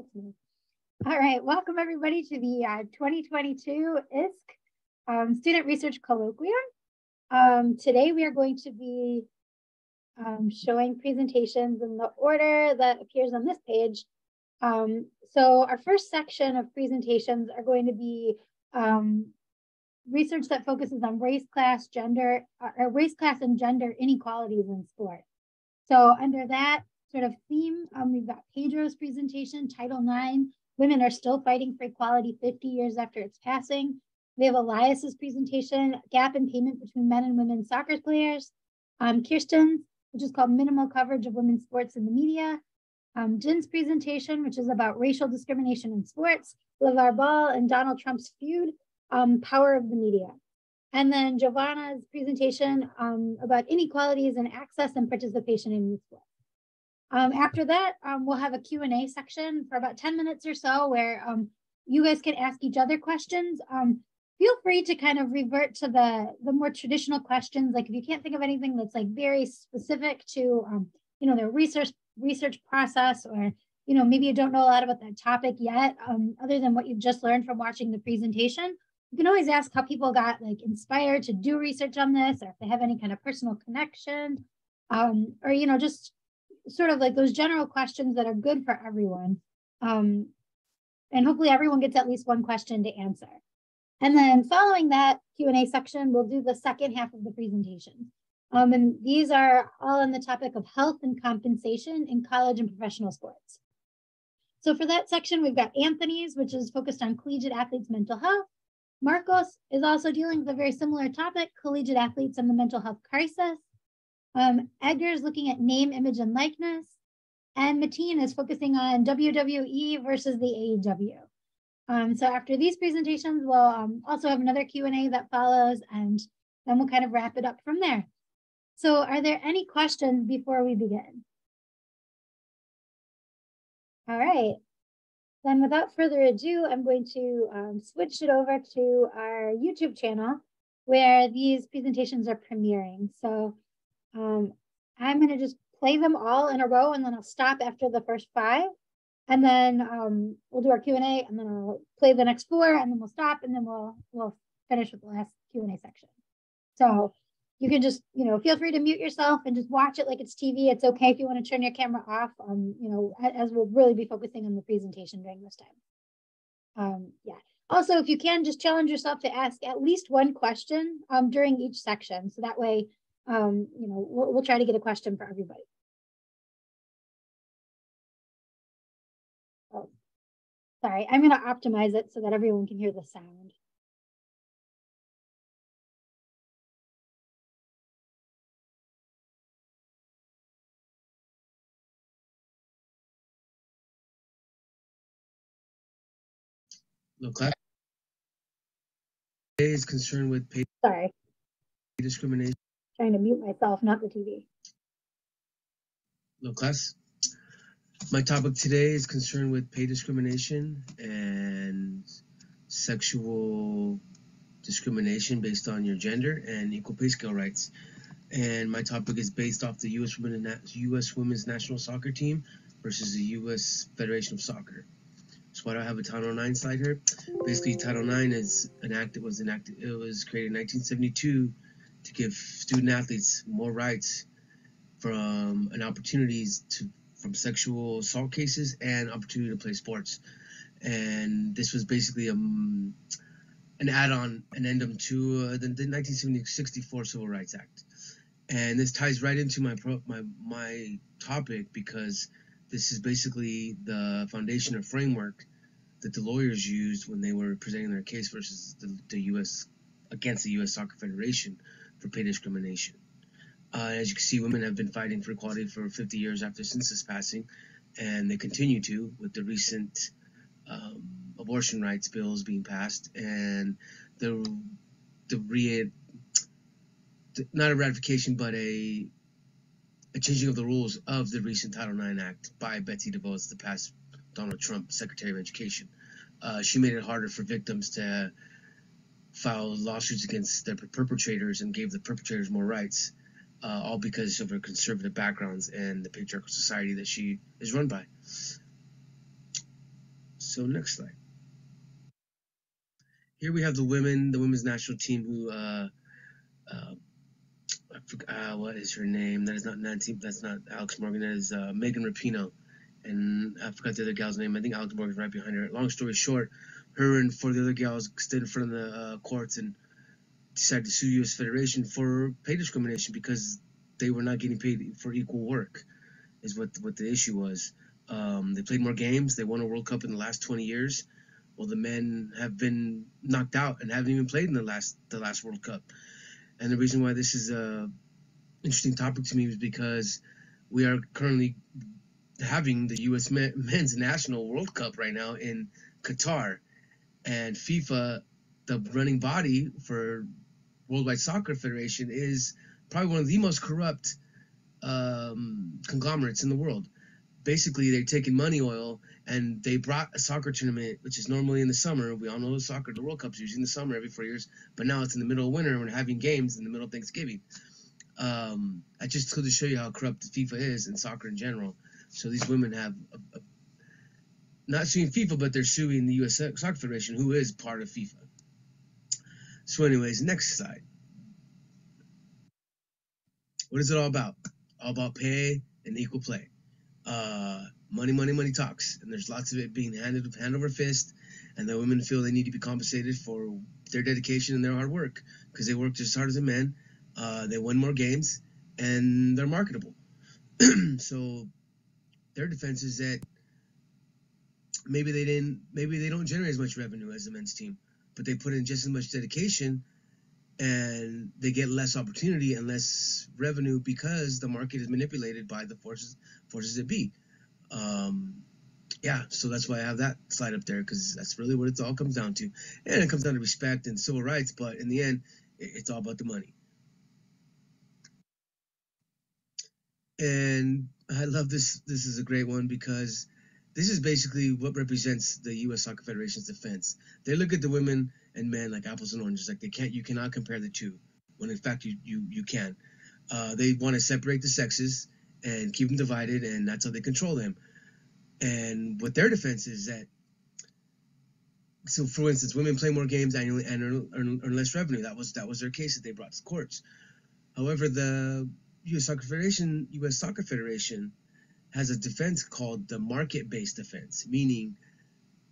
It's me. All right, welcome everybody to the 2022 ISSSSC Student Research Colloquium. Today we are going to be showing presentations in the order that appears on this page. So our first section of presentations are going to be research that focuses on race, class, and gender inequalities in sport. So under that sort of theme, we've got Pedro's presentation, Title IX, Women Are Still Fighting for Equality 50 Years After Its Passing. We have Elias's presentation, Gap in Payment Between Men and Women Soccer Players. Kirsten's, which is called Minimal Coverage of Women's Sports in the Media. Jin's presentation, which is about racial discrimination in sports. LeVar Ball and Donald Trump's feud, Power of the Media. And then Giovanna's presentation about inequalities in access and participation in youth sports. After that, we'll have a Q&A section for about 10 minutes or so where you guys can ask each other questions. Feel free to kind of revert to the more traditional questions. Like if you can't think of anything that's like very specific to, their research process, or, maybe you don't know a lot about that topic yet, other than what you've just learned from watching the presentation. You can always ask how people got like inspired to do research on this, or if they have any kind of personal connection, or, just sort of like those general questions that are good for everyone. And hopefully everyone gets at least one question to answer. And then following that Q&A section, we'll do the second half of the presentation. And these are all on the topic of health and compensation in college and professional sports. So for that section, we've got Anthony's, which is focused on collegiate athletes' mental health. Marcos is also dealing with a very similar topic, collegiate athletes and the mental health crisis. Edgar's looking at name, image, and likeness. And Mateen is focusing on WWE versus the AEW. So after these presentations, we'll also have another Q&A that follows, and then we'll kind of wrap it up from there. So are there any questions before we begin? All right. Then without further ado, I'm going to switch it over to our YouTube channel where these presentations are premiering. So I'm going to just play them all in a row, and then I'll stop after the first 5. And then we'll do our Q&A, and then I'll play the next 4, and then we'll stop, and then we'll finish with the last Q&A section. So you can just, feel free to mute yourself and just watch it like it's TV. It's okay if you want to turn your camera off, as we'll really be focusing on the presentation during this time. Yeah. Also, if you can, just challenge yourself to ask at least one question during each section. So that way, we'll try to get a question for everybody. Oh, sorry, I'm going to optimize it so that everyone can hear the sound. No class is concerned with pay discrimination. Trying to mute myself, not the TV. No class. My topic today is concerned with pay discrimination and sexual discrimination based on your gender and equal pay scale rights. And my topic is based off the U.S. Women's National Soccer Team versus the U.S. Federation of Soccer. So why do I have a Title IX slide here? Basically, Title IX is an act that was enacted. It was created in 1972 to give student athletes more rights from from sexual assault cases and opportunity to play sports. And this was basically an add-on, an addendum to the 1964 Civil Rights Act. And this ties right into my topic, because this is basically the foundation or framework that the lawyers used when they were presenting their case versus the U.S. against the U.S. Soccer Federation for pay discrimination. As you can see, women have been fighting for equality for 50 years after census passing, and they continue to with the recent abortion rights bills being passed, and not a ratification, but a changing of the rules of the recent Title IX Act by Betsy DeVos, the past Donald Trump Secretary of Education. She made it harder for victims to file lawsuits against their perpetrators and gave the perpetrators more rights, all because of her conservative backgrounds and the patriarchal society that she is run by. So next slide. Here we have the women's national team who I forgot, what is her name? That is not Nancy. That's not Alex Morgan. That is Megan Rapinoe, and I forgot the other gal's name. I think Alex Morgan's right behind her. Long story short, her and four of the other gals stood in front of the courts and decided to sue U.S. Federation for pay discrimination because they were not getting paid for equal work. Is what the issue was. They played more games. They won a World Cup in the last 20 years. Well, the men have been knocked out and haven't even played in the last World Cup. And the reason why this is a interesting topic to me is because we are currently having the U.S. Men's National World Cup right now in Qatar. And FIFA, the running body for Worldwide Soccer Federation, is probably one of the most corrupt conglomerates in the world. Basically, they're taking money oil, and they brought a soccer tournament, which is normally in the summer. We all know soccer, the World Cup's usually in the summer every 4 years, but now it's in the middle of winter, and we're having games in the middle of Thanksgiving. I just to show you how corrupt FIFA is and soccer in general. So these women have not suing FIFA, but they're suing the U.S. Soccer Federation, who is part of FIFA. So anyways, next slide. What is it all about? All about pay and equal play. Money talks, and there's lots of it being hand over fist, and the women feel they need to be compensated for their dedication and their hard work because they work just as hard as the men. They win more games, and they're marketable. So their defense is that maybe they don't generate as much revenue as the men's team, but they put in just as much dedication, and they get less opportunity and less revenue because the market is manipulated by the forces that be. So that's why I have that slide up there, because that's really what it all comes down to. And it comes down to respect and civil rights, but in the end, it's all about the money. And I love this. This is a great one because this is basically what represents the U.S. Soccer Federation's defense. They look at the women and men like apples and oranges. Like you cannot compare the two, when in fact you can. They want to separate the sexes and keep them divided, and that's how they control them. And what their defense is that, so for instance, women play more games annually and earn less revenue. That was their case that they brought to courts. However, the U.S. Soccer Federation has a defense called the market-based defense, meaning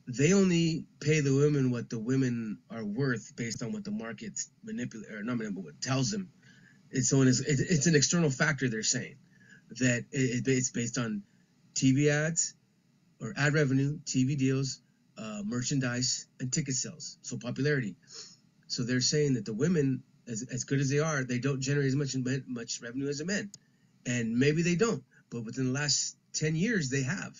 they only pay the women what the women are worth based on what the market what tells them. It's an external factor. They're saying that it's based on TV ads or ad revenue, TV deals, merchandise, and ticket sales. So popularity. So they're saying that the women, as good as they are, they don't generate as much revenue as the men, and maybe they don't, but within the last 10 years they have,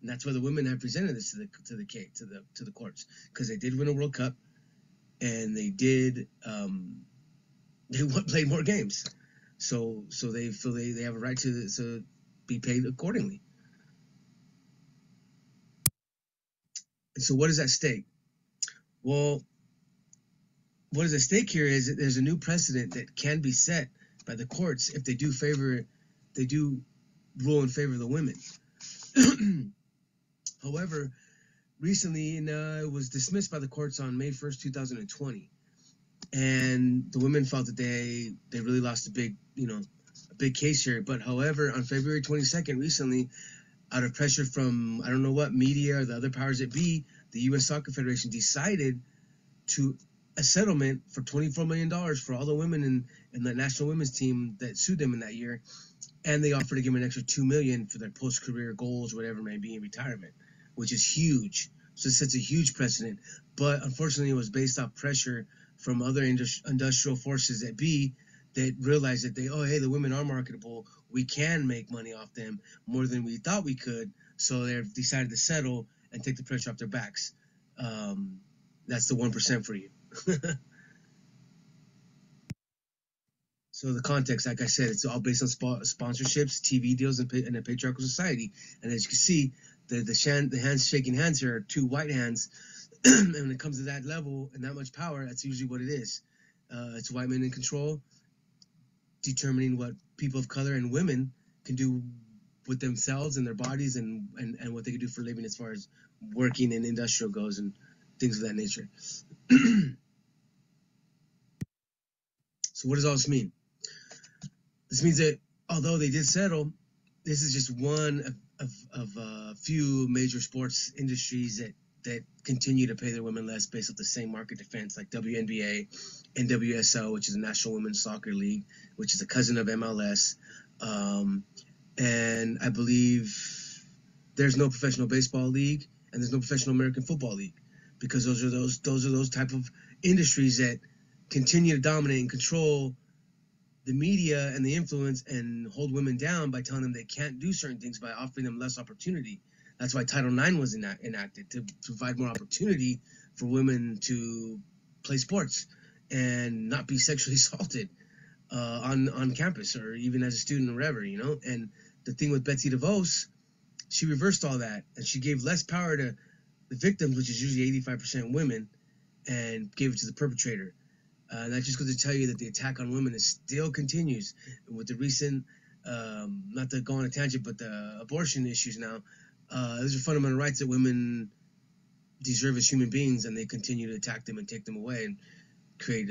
and that's why the women have presented this to the courts, because they did win a World Cup, and they did play more games, so they feel they have a right to be paid accordingly. And so what is at stake? Well, what is at stake here is that there's a new precedent that can be set by the courts if they do rule in favor of the women. However, recently it was dismissed by the courts on May 1st, 2020, and the women felt that they really lost a big case here. But however, on February 22nd, recently, out of pressure from I don't know what media or the other powers that be, the U.S. Soccer Federation decided to a settlement for $24 million for all the women in the national women's team that sued them in that year, and they offered to give them an extra $2 million for their post-career goals, whatever it may be, in retirement, which is huge. So it sets a huge precedent. But unfortunately, it was based off pressure from other industrial forces that realized that the women are marketable. We can make money off them more than we thought we could. So they've decided to settle and take the pressure off their backs. That's the 1% for you. So the context, like I said, it's all based on sponsorships, TV deals, and a patriarchal society. And as you can see, the hands shaking hands here are two white hands. And when it comes to that level and that much power, that's usually what it is. It's white men in control, determining what people of color and women can do with themselves and their bodies and what they can do for a living as far as working in industrial goes and things of that nature. So what does all this mean? This means that although they did settle, this is just one of a few major sports industries that continue to pay their women less based off the same market defense, like WNBA and WSL, which is the National Women's Soccer League, which is a cousin of MLS. And I believe there's no professional baseball league and there's no professional American football league, because those are those type of industries that continue to dominate and control the media and the influence and hold women down by telling them they can't do certain things, by offering them less opportunity. That's why Title IX was enacted, to provide more opportunity for women to play sports and not be sexually assaulted on campus or even as a student or whatever, you know. And the thing with Betsy DeVos, she reversed all that and she gave less power to the victims, which is usually 85% women, and gave it to the perpetrator. That just goes to tell you that the attack on women still continues. With the recent, not to go on a tangent, but the abortion issues now, those are fundamental rights that women deserve as human beings, and they continue to attack them and take them away and create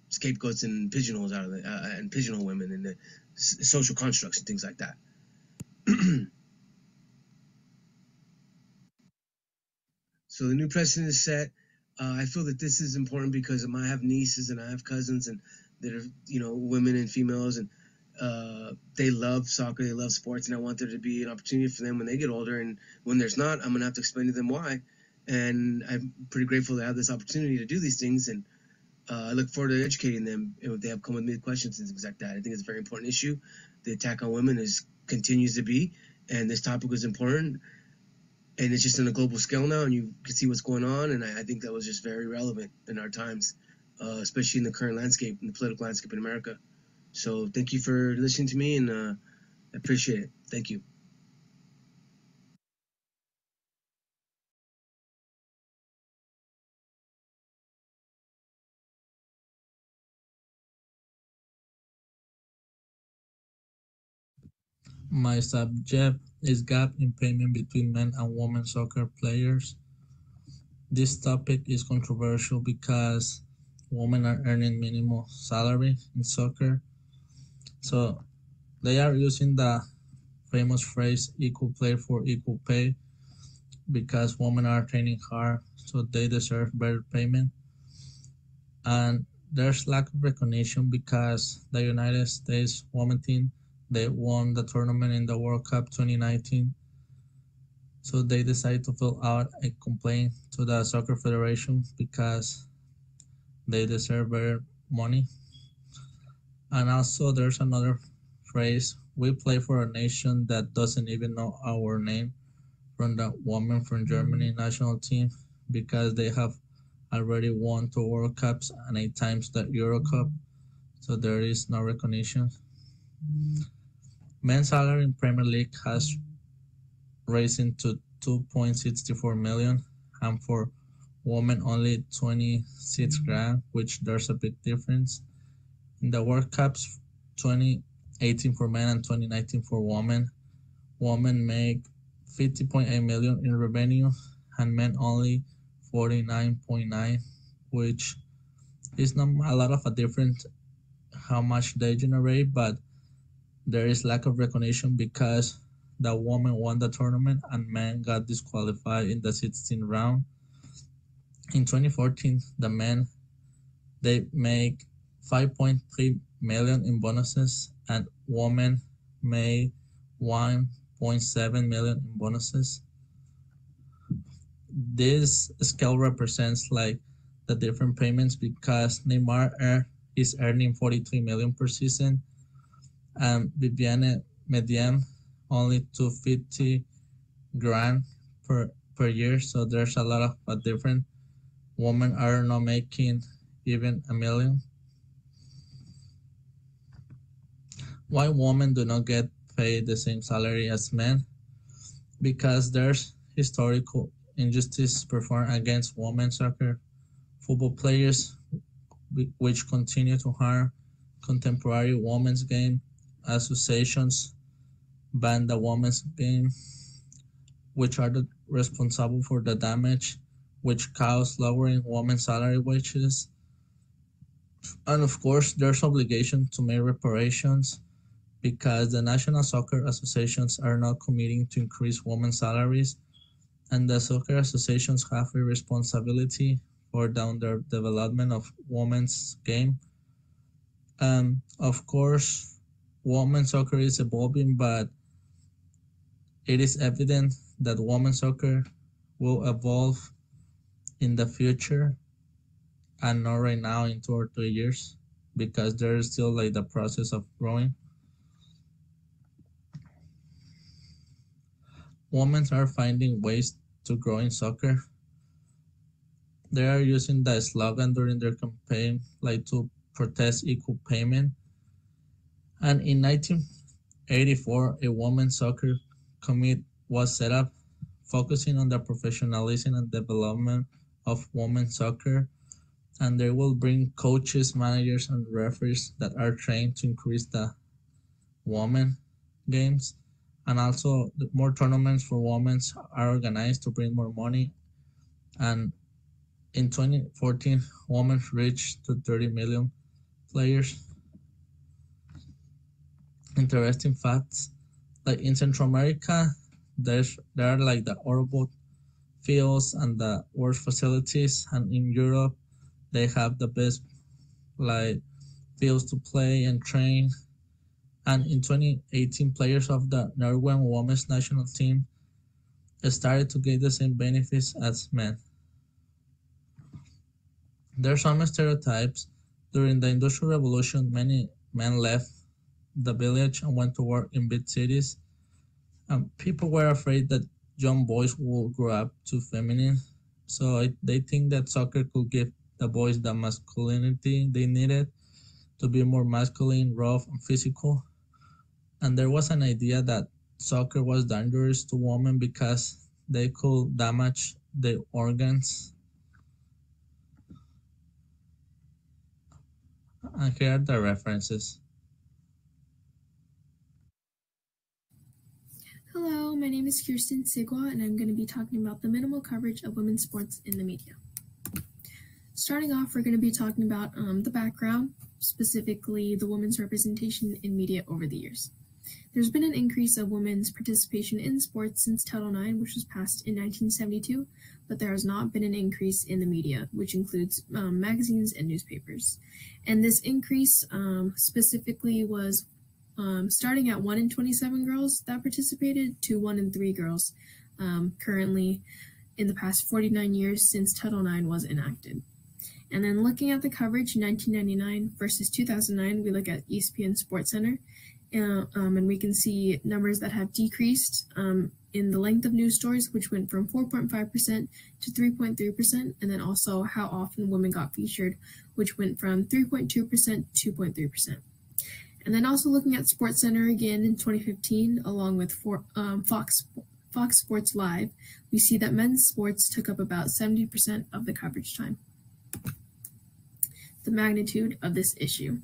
scapegoats and pigeonholes out of it, and pigeonhole women in the social constructs and things like that. So the new precedent is set. I feel that this is important because I have nieces and I have cousins and that are, you know, women and females, and they love soccer, they love sports, and I want there to be an opportunity for them when they get older. And when there's not, I'm gonna have to explain to them why. And I'm pretty grateful to have this opportunity to do these things, and I look forward to educating them if they have come with me with questions and things like that. I think it's a very important issue. The attack on women continues to be, and this topic was important. And it's just on a global scale now, and you can see what's going on. And I think that was just very relevant in our times, especially in the current landscape, in the political landscape in America. So thank you for listening to me, and I appreciate it. Thank you. My subject is gap in payment between men and women soccer players. This topic is controversial because women are earning minimum salary in soccer. So they are using the famous phrase equal play for equal pay because women are training hard, so they deserve better payment. And there's lack of recognition because the United States women team, they won the tournament in the World Cup 2019. So they decided to fill out a complaint to the Soccer Federation because they deserve better money. And also there's another phrase, we play for a nation that doesn't even know our name, from the women from Germany national team, because they have already won 2 World Cups and 8 times the Euro Cup. So there is no recognition. Men's salary in Premier League has risen to 2.64 million, and for women only 26 grand, which there's a big difference. In the World Cups 2018 for men and 2019 for women, women make 50.8 million in revenue and men only 49.9, which is not a lot of a difference how much they generate, but there is lack of recognition because the woman won the tournament and men got disqualified in the 16th round. In 2014, the men, they make 5.3 million in bonuses and women made 1.7 million in bonuses. This scale represents like the different payments because Neymar is earning 43 million per season and Viviane Mediem only 250 grand per year. So there's a lot of a different. Women are not making even a million. Why women do not get paid the same salary as men? Because there's historical injustice performed against women soccer football players, which continue to harm contemporary women's game associations. ban the women's game, which are responsible for the damage, which cause lowering women's salary wages. And of course, there's obligation to make reparations because the national soccer associations are not committing to increase women's salaries, and the soccer associations have a responsibility for the underdevelopment of women's game. Of course, women's soccer is evolving, but it is evident that women's soccer will evolve in the future and not right now in 2 or 3 years because there is still like the process of growing. Women are finding ways to grow in soccer. They are using the slogan during their campaign like to protest equal payment. And in 1984, a women's soccer committee was set up focusing on the professionalism and development of women's soccer, and they will bring coaches, managers, and referees that are trained to increase the women games. And also, more tournaments for women are organized to bring more money. And in 2014, women reached to 30 million players. Interesting facts: like in Central America, there are like the horrible fields and the worst facilities, and in Europe, they have the best like fields to play and train. And in 2018, players of the Norwegian women's national team started to get the same benefits as men. There are some stereotypes. During the Industrial Revolution, many men left the village and went to work in big cities. People were afraid that young boys would grow up too feminine, so they think that soccer could give the boys the masculinity they needed to be more masculine, rough, and physical. And there was an idea that soccer was dangerous to women because they could damage their organs. And here are the references. Hello, my name is Kirsten Sigwa, and I'm going to be talking about the minimal coverage of women's sports in the media. Starting off, we're going to be talking about the background, specifically the women's representation in media over the years. There's been an increase of women's participation in sports since Title IX, which was passed in 1972, but there has not been an increase in the media, which includes magazines and newspapers. And this increase specifically was starting at 1 in 27 girls that participated to 1 in 3 girls currently in the past 49 years since Title IX was enacted. And then looking at the coverage in 1999 versus 2009, we look at ESPN SportsCenter, and we can see numbers that have decreased in the length of news stories, which went from 4.5% to 3.3%, and then also how often women got featured, which went from 3.2% to 2.3%. And then also looking at SportsCenter again in 2015, along with Fox Sports Live, we see that men's sports took up about 70% of the coverage time. The magnitude of this issue.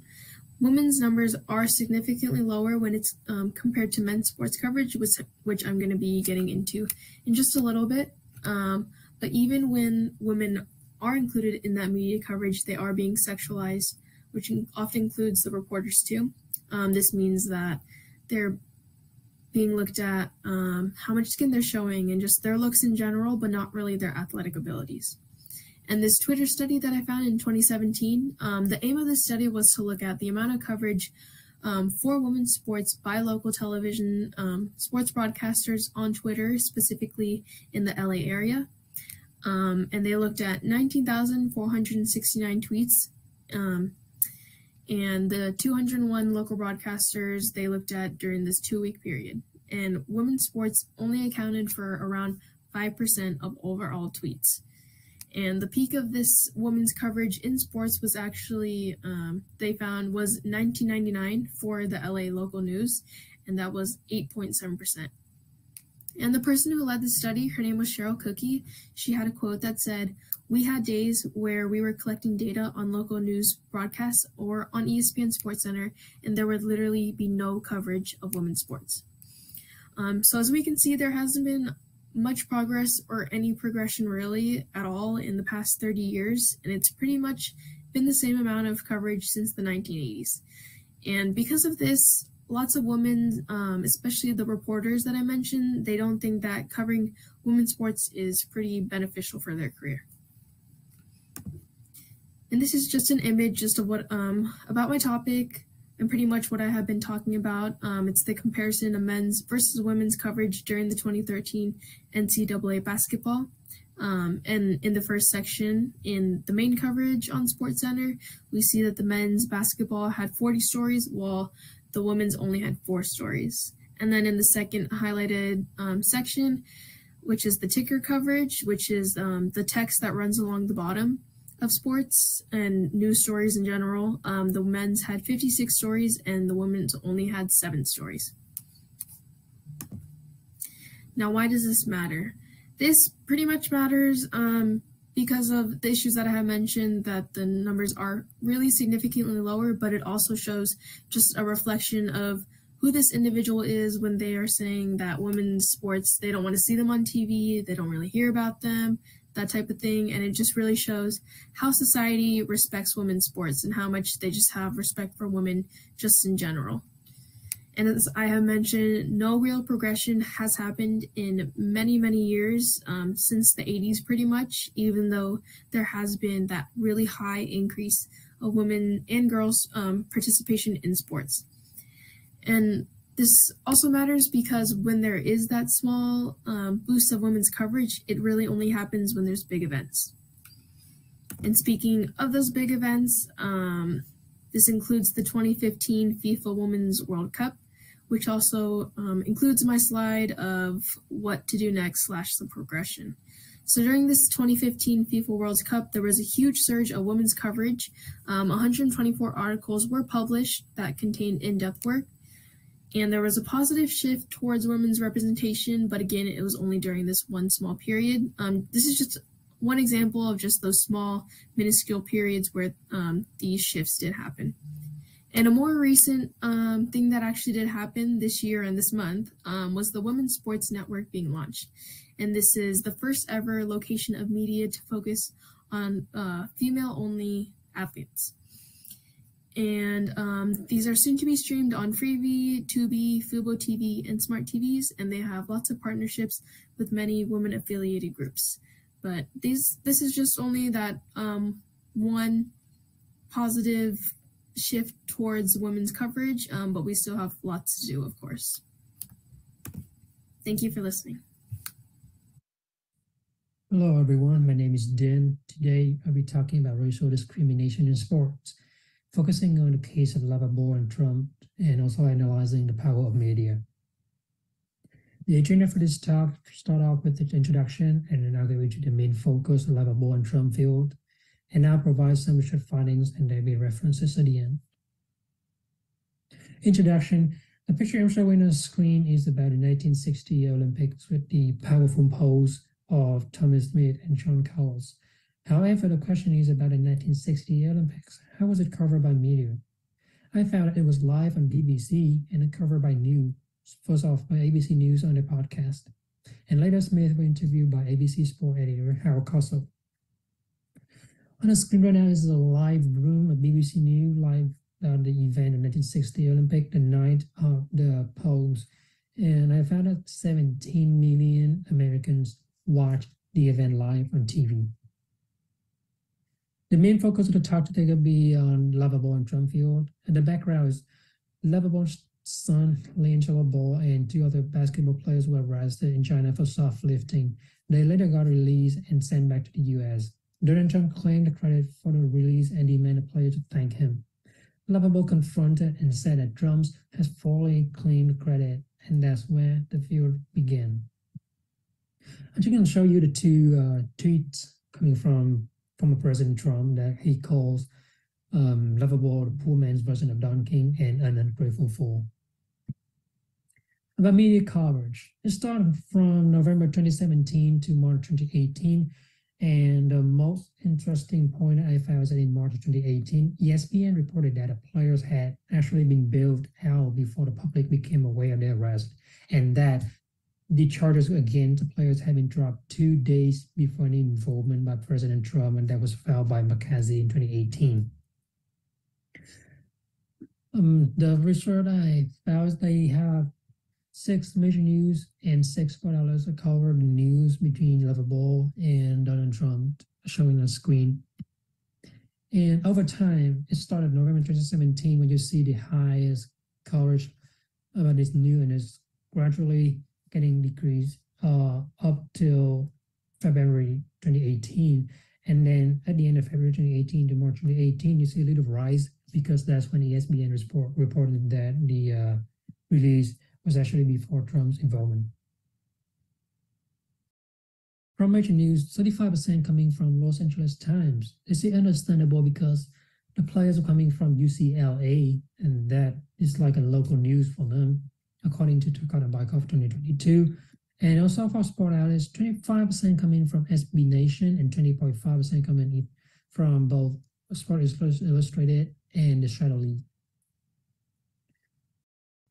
Women's numbers are significantly lower when it's compared to men's sports coverage, which I'm going to be getting into in just a little bit. But even when women are included in that media coverage, they are being sexualized, which often includes the reporters too. This means that they're being looked at how much skin they're showing and just their looks in general, but not really their athletic abilities. And this Twitter study that I found in 2017, the aim of this study was to look at the amount of coverage for women's sports by local television sports broadcasters on Twitter, specifically in the LA area. And they looked at 19,469 tweets. And the 201 local broadcasters they looked at during this 2-week period. And women's sports only accounted for around 5% of overall tweets. And the peak of this women's coverage in sports was actually, they found, was 1999 for the LA local news, and that was 8.7%. And the person who led the study, her name was Cheryl Cookie. She had a quote that said, "We had days where we were collecting data on local news broadcasts or on ESPN SportsCenter, and there would literally be no coverage of women's sports." So as we can see, there hasn't been much progress or any progression really at all in the past 30 years, and it's pretty much been the same amount of coverage since the 1980s. And because of this, lots of women, especially the reporters that I mentioned, they don't think that covering women's sports is pretty beneficial for their career. And this is just an image just of what about my topic and pretty much what I have been talking about. It's the comparison of men's versus women's coverage during the 2013 NCAA basketball. And in the first section, in the main coverage on SportsCenter, we see that the men's basketball had 40 stories, while the women's only had 4 stories. And then in the second highlighted section, which is the ticker coverage, which is the text that runs along the bottom of sports and news stories in general, the men's had 56 stories and the women's only had 7 stories. Now, why does this matter? This pretty much matters because of the issues that I have mentioned, that the numbers are really significantly lower, but it also shows just a reflection of who this individual is when they are saying that women's sports, they don't want to see them on TV, they don't really hear about them, that type of thing. And it just really shows how society respects women's sports and how much they just have respect for women just in general. And as I have mentioned, no real progression has happened in many, many years, since the 80s pretty much, even though there has been that really high increase of women and girls' participation in sports. And this also matters because when there is that small boost of women's coverage, it really only happens when there's big events. And speaking of those big events, this includes the 2015 FIFA Women's World Cup, which also includes my slide of what to do next / the progression. So during this 2015 FIFA World Cup, there was a huge surge of women's coverage. 124 articles were published that contained in-depth work, and there was a positive shift towards women's representation, but again, it was only during this one small period. This is just one example of just those small, minuscule periods where these shifts did happen. And a more recent thing that actually did happen this year and this month was the Women's Sports Network being launched. And this is the first ever location of media to focus on female-only athletes. And these are soon to be streamed on Freevee, Tubi, Fubo TV, and Smart TVs, and they have lots of partnerships with many women-affiliated groups. But this is just only that one positive shift towards women's coverage, but we still have lots to do, of course. Thank you for listening. Hello, everyone. My name is Dan. Today, I'll be talking about racial discrimination in sports, focusing on the case of Lavabo and Trump, and also analyzing the power of media. The agenda for this talk start off with the introduction, and then I'll go into the main focus of Lavabo and Trump field, and I'll provide some research findings and there'll be references at the end. Introduction. The picture I'm showing on the screen is about the 1960 Olympics with the powerful pose of Thomas Smith and Sean Cowles. However, the question is about the 1960 Olympics. How was it covered by media? I found that it was live on BBC and covered by news. First off, by ABC News on the podcast. And later, Smith was interviewed by ABC Sport editor Harold Kossel. On the screen right now is a live room of BBC News, live the event of 1960 Olympic, the night of the polls. And I found that 17 million Americans watched the event live on TV. The main focus of the talk today will be on Lavabo and Trump field. And the background is Lavabo's son, Langelo Ball, and 2 other basketball players were arrested in China for shoplifting. They later got released and sent back to the U.S. Donald Trump claimed the credit for the release and demanded players to thank him. Lavabo confronted and said that Trump has fully claimed credit, and that's where the feud began. I'm just going to show you the 2 tweets coming from former President Trump that he calls Lavabo the poor man's version of Don King and an ungrateful fool. About media coverage. It started from November 2017 to March 2018. And the most interesting point I found is that in March 2018, ESPN reported that the players had actually been bailed out before the public became aware of their arrest. and that the charges against the players had been dropped 2 days before any involvement by President Trump, and that was filed by McCarthy in 2018. The research I found, they have 6 major news and 6 sport outlets that cover the news between Level Ball and Donald Trump, showing on screen. And over time, it started November 2017 when you see the highest coverage about this news, and it's gradually getting decreased up till February 2018. And then at the end of February 2018 to March 2018, you see a little rise, because that's when ESPN reported that the release was actually before Trump's involvement. From major news, 35% coming from Los Angeles Times. It's understandable because the players are coming from UCLA, and that is like a local news for them, according to Turcotte and Bykov 2022. And also for sport outlets, 25% coming from SB Nation and 20.5% coming from both Sports Illustrated and the Shadow League.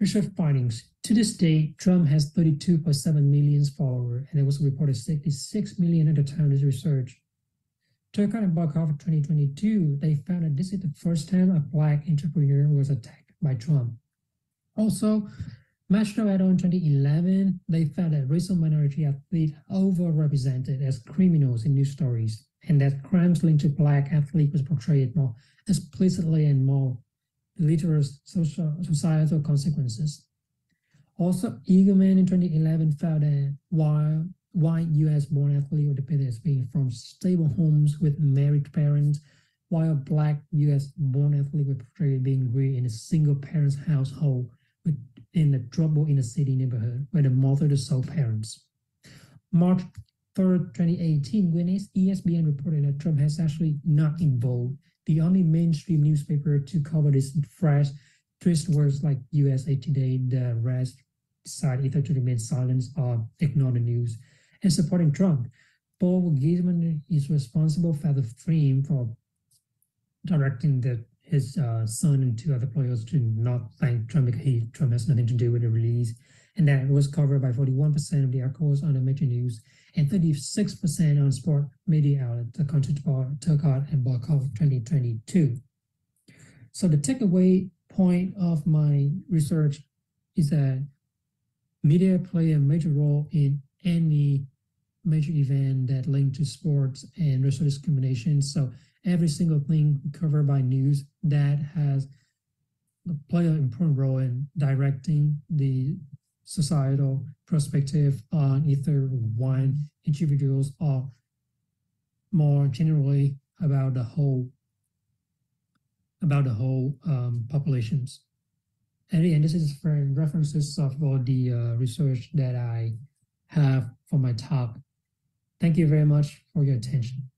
Research findings. To this day, Trump has 32.7 million followers, and it was reported 66 million at the time of this research. Turcotte and Bykov 2022, they found that this is the first time a Black entrepreneur was attacked by Trump. Also, Mastro et al. In 2011, they found that racial minority athletes overrepresented as criminals in news stories, and that crimes linked to Black athletes was portrayed more explicitly and more deleterious societal consequences. Also, Eagleman in 2011 found that while white U.S.-born athletes were depicted as being from stable homes with married parents, while Black U.S.-born athletes were portrayed being reared in a single-parent household in a troubled inner-city neighborhood where the mother the sole parents. March 3rd, 2018, when ESPN reported that Trump has actually not involved, the only mainstream newspaper to cover this fresh twist words like USA Today, the rest decided either to remain silent or ignore the news. And supporting Trump, Paul Gizman is responsible for the frame for directing his son and 2 other players to not thank Trump because Trump has nothing to do with the release. And that was covered by 41% of the articles on the major news and 36% on sport media outlets, according to Turcotte and Bykov 2022. So the takeaway point of my research is that media play a major role in any major event that linked to sports and racial discrimination. So every single thing covered by news that has play an important role in directing the societal perspective on either one individuals or more generally about the whole populations. And again, this is for references of all the research that I have for my talk. Thank you very much for your attention.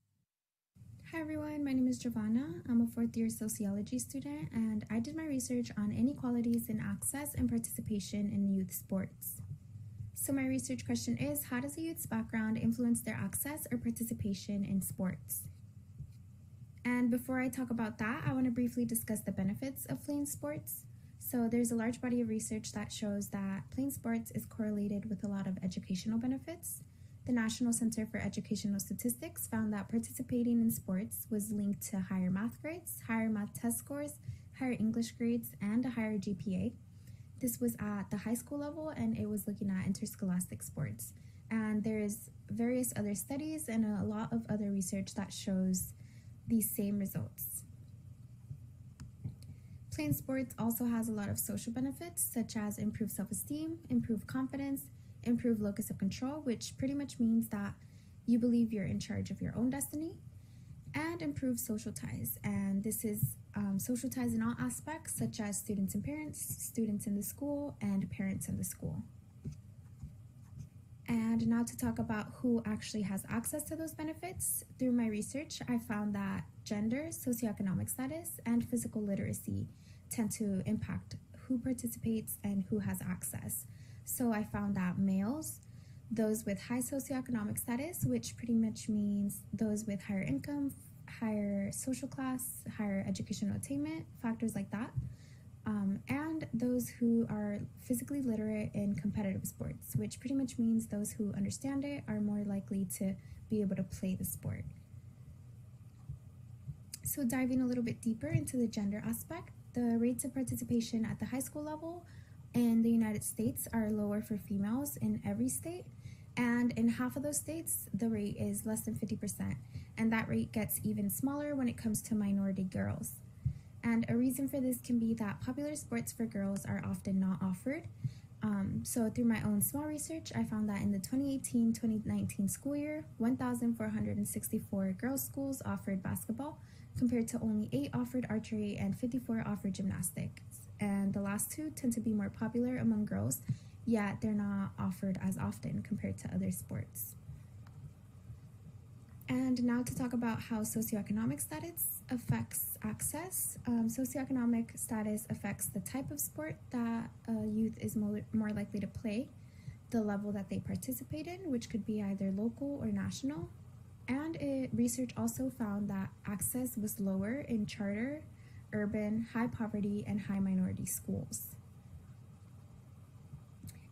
Hi everyone, my name is Giovanna. I'm a 4th-year sociology student, and I did my research on inequalities in access and participation in youth sports. So my research question is, how does a youth's background influence their access or participation in sports? And before I talk about that, I want to briefly discuss the benefits of playing sports. So there's a large body of research that shows that playing sports is correlated with a lot of educational benefits. The National Center for Educational Statistics found that participating in sports was linked to higher math grades, higher math test scores, higher English grades, and a higher GPA. This was at the high school level, and it was looking at interscholastic sports. And there's various other studies and a lot of other research that shows these same results. Playing sports also has a lot of social benefits, such as improved self-esteem, improved confidence, improved locus of control, which pretty much means that you believe you're in charge of your own destiny, and improved social ties. And this is social ties in all aspects, such as students and parents, students in the school, and parents in the school. And now to talk about who actually has access to those benefits. Through my research, I found that gender, socioeconomic status, and physical literacy tend to impact who participates and who has access. So I found that males, those with high socioeconomic status, which pretty much means those with higher income, higher social class, higher educational attainment, factors like that, and those who are physically literate in competitive sports, which pretty much means those who understand it are more likely to be able to play the sport. So diving a little bit deeper into the gender aspect, the rates of participation at the high school level in the United States are lower for females in every state, and in half of those states, the rate is less than 50%, and that rate gets even smaller when it comes to minority girls. And a reason for this can be that popular sports for girls are often not offered. So through my own small research, I found that in the 2018-2019 school year, 1,464 girls' schools offered basketball, compared to only 8 offered archery and 54 offered gymnastics. And the last two tend to be more popular among girls, yet they're not offered as often compared to other sports. And now to talk about how socioeconomic status affects access. Socioeconomic status affects the type of sport that a youth is more likely to play, the level that they participate in, which could be either local or national. And research also found that access was lower in charter, urban, high poverty, and high minority schools.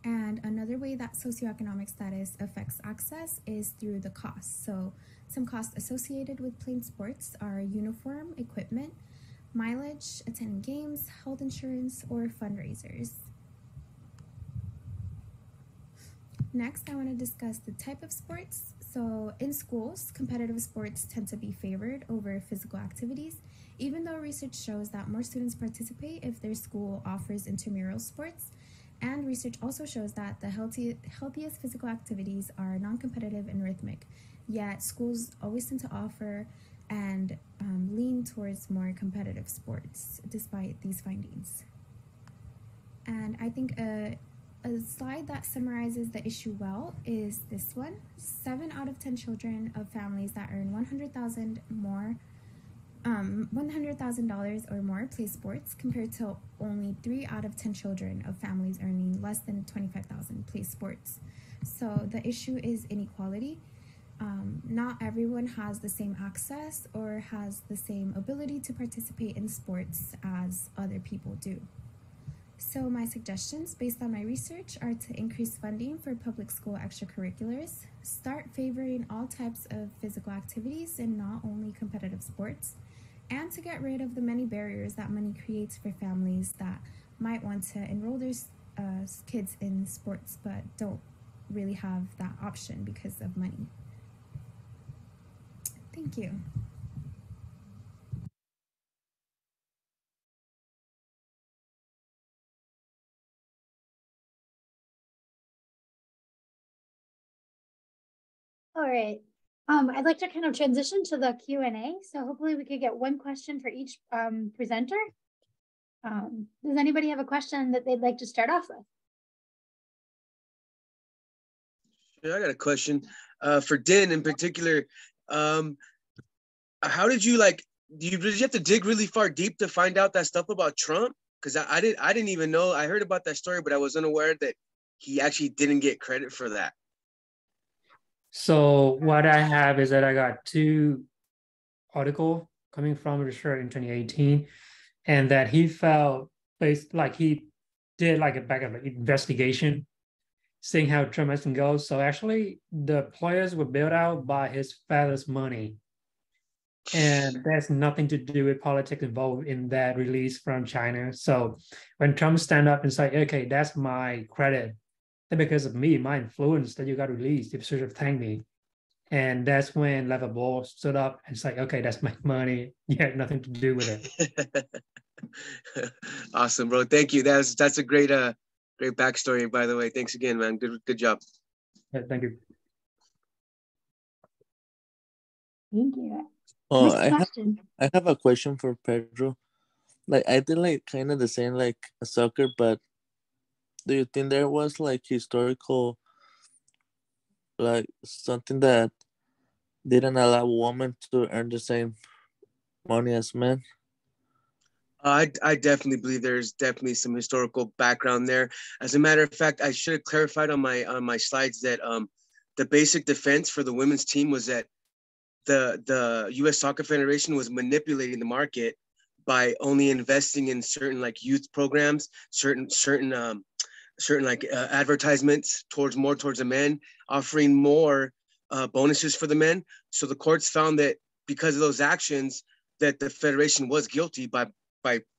And another way that socioeconomic status affects access is through the cost. So some costs associated with playing sports are uniform, equipment, mileage, attending games, health insurance, or fundraisers. Next, I want to discuss the type of sports. So in schools, competitive sports tend to be favored over physical activities, even though research shows that more students participate if their school offers intramural sports. And research also shows that the healthiest physical activities are non-competitive and rhythmic, yet schools always tend to offer and lean towards more competitive sports despite these findings. And I think a slide that summarizes the issue well is this one. 7 out of 10 children of families that earn $100,000 or more play sports, compared to only 3 out of 10 children of families earning less than $25,000 play sports. So the issue is inequality. Not everyone has the same access or has the same ability to participate in sports as other people do. So my suggestions based on my research are to increase funding for public school extracurriculars, start favoring all types of physical activities and not only competitive sports, and to get rid of the many barriers that money creates for families that might want to enroll their kids in sports but don't really have that option because of money. Thank you. All right. I'd like to kind of transition to the Q&A. So hopefully we could get one question for each presenter. Does anybody have a question that they'd like to start off with? Yeah, I got a question for Din in particular. How did you did you have to dig really far deep to find out that stuff about Trump? Because I didn't even know. I heard about that story, but I was unaware that he actually didn't get credit for that. So what I have is that I got 2 articles coming from research in 2018, and that he felt he did a back of investigation, seeing how Trump has to go. So actually, the players were built out by his father's money, and there's nothing to do with politics involved in that release from China. So when Trump stand up and say, "Okay, that's my credit," and because of me, my influence, that you got released, you should have thanked me. And that's when Level Ball stood up and said, "Okay, that's my money. You had nothing to do with it." Awesome, bro. Thank you. That's a great backstory, by the way. Thanks again, man. Good job. Yeah, thank you. Thank you. Oh, Next question. I have a question for Pedro. I did kind of the same like soccer, but do you think there was historical something that didn't allow women to earn the same money as men? I definitely believe there's definitely some historical background there. As a matter of fact, I should have clarified on my slides that the basic defense for the women's team was that the U.S. Soccer Federation was manipulating the market by only investing in certain like youth programs, certain like advertisements more towards the men, offering more bonuses for the men. So the courts found that because of those actions, that the federation was guilty by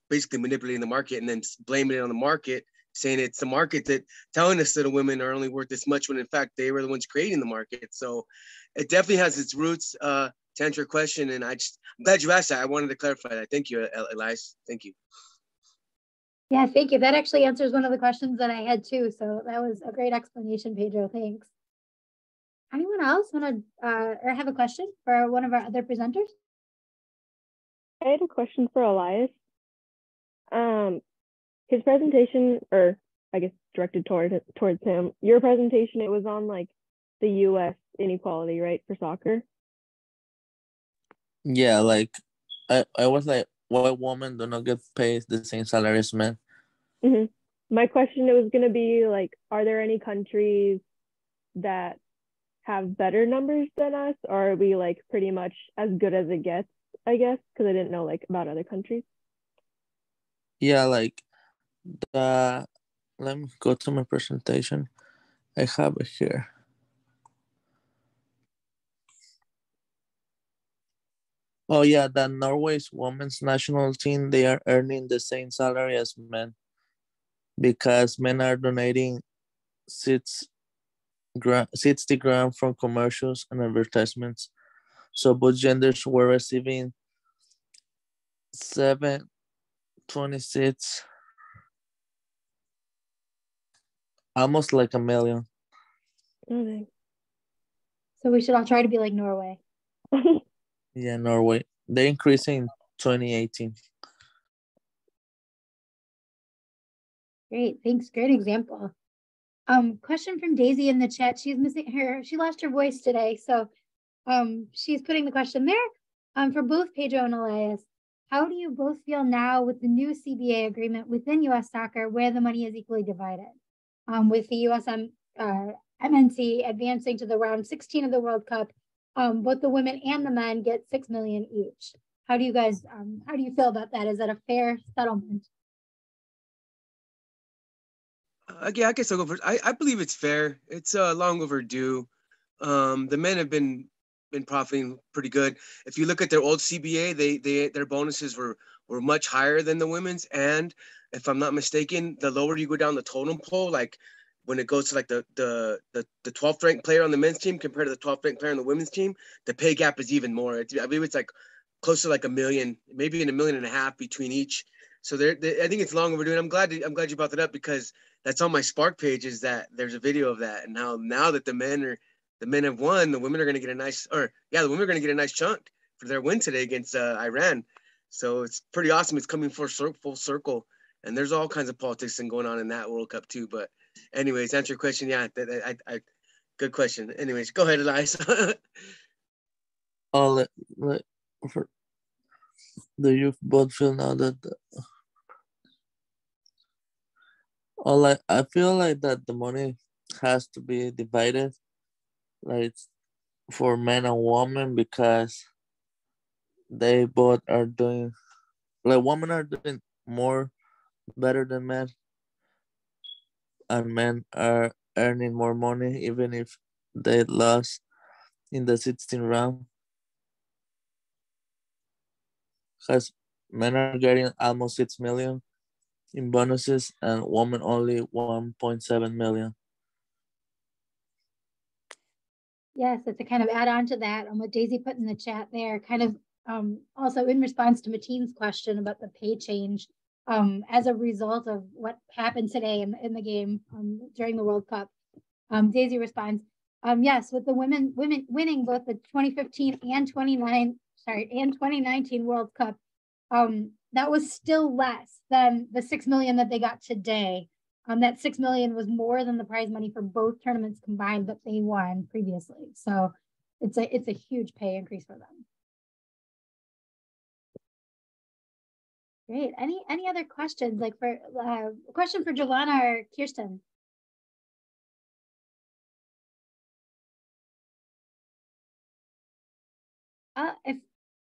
basically manipulating the market and then blaming it on the market, saying it's the market that telling us that the women are only worth this much when in fact they were the ones creating the market. So it definitely has its roots. To answer your question, and I'm glad you asked that. I wanted to clarify that. Thank you, Elias. Thank you. Yeah, thank you. That actually answers one of the questions that I had too. So that was a great explanation, Pedro. Thanks. Anyone else want to or have a question for one of our other presenters? I had a question for Elias. His presentation, or I guess directed towards him, your presentation, it was on like the U.S. inequality, right, for soccer? Yeah, like I was like, why women do not get paid the same salary as men? Mm-hmm. My question, it was going to be like, are there any countries that have better numbers than us, or are we like pretty much as good as it gets, I guess, because I didn't know like about other countries. Yeah, like let me go to my presentation. I have it here. Oh yeah, that Norway's women's national team, they are earning the same salary as men because men are donating 60 grand from commercials and advertisements. So both genders were receiving 726, almost like a million. Okay. So we should all try to be like Norway. Yeah, Norway. They increased in 2018. Great, thanks. Great example. Question from Daisy in the chat. She's missing she lost her voice today. So she's putting the question there. For both Pedro and Elias, how do you both feel now with the new CBA agreement within US soccer where the money is equally divided? With the USM MNC advancing to the round 16 of the World Cup, both the women and the men get $6 million each. How do you guys, how do you feel about that? Is that a fair settlement? Yeah, I guess I'll go first. I believe it's fair. It's long overdue. The men have been profiting pretty good. If you look at their old CBA, their bonuses were much higher than the women's. And if I'm not mistaken, the lower you go down the totem pole, like when it goes to like the 12th ranked player on the men's team compared to the 12th ranked player on the women's team, the pay gap is even more. I believe it's like close to like $1 million, maybe in $1.5 million between each. So I think it's long overdue. And I'm glad you brought that up because that's on my Spark page. Is that there's a video of that, and now that the men have won, the women are going to get a nice chunk for their win today against Iran. So it's pretty awesome. It's coming full circle, and there's all kinds of politics going on in that World Cup too. But anyways, answer your question. Yeah, good question. Anyways, go ahead, Elias. Do you both feel now that I feel like that the money has to be divided, like for men and women, because they both are doing, like women are doing more better than men, and men are earning more money even if they lost in the 16th round. Because men are getting almost 6 million in bonuses and women only 1.7 million. Yes, it's a kind of add on to that on what Daisy put in the chat there, kind of also in response to Mateen's question about the pay change as a result of what happened today in the game during the World Cup. Daisy responds, yes, with the women winning both the 2015 and 2019 World Cup, that was still less than the 6 million that they got today. That 6 million was more than the prize money for both tournaments combined that they won previously. So it's a huge pay increase for them. Great. Any other questions? Like for a question for Giovanna or Kirsten?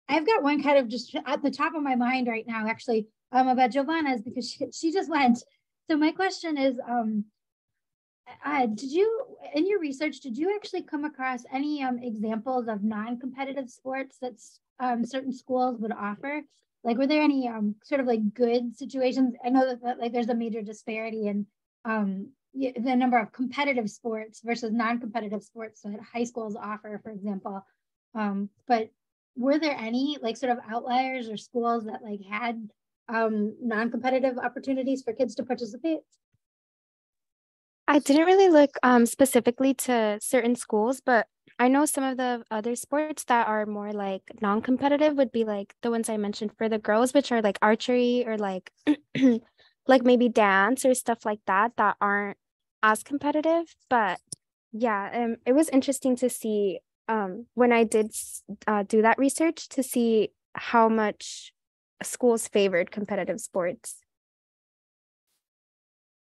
I've got one kind of just at the top of my mind right now, actually, about Giovanna's, because she just went. So my question is, did you, in your research, did you actually come across any examples of non-competitive sports that certain schools would offer? Like, were there any sort of like good situations? I know that like there's a major disparity in the number of competitive sports versus non-competitive sports that high schools offer, for example. But were there any like sort of outliers or schools that like had non-competitive opportunities for kids to participate? I didn't really look specifically to certain schools, but I know some of the other sports that are more like non-competitive would be like the ones I mentioned for the girls, which are like archery or like like maybe dance or stuff like that that aren't as competitive. But yeah, it was interesting to see when I did do that research to see how much schools favored competitive sports.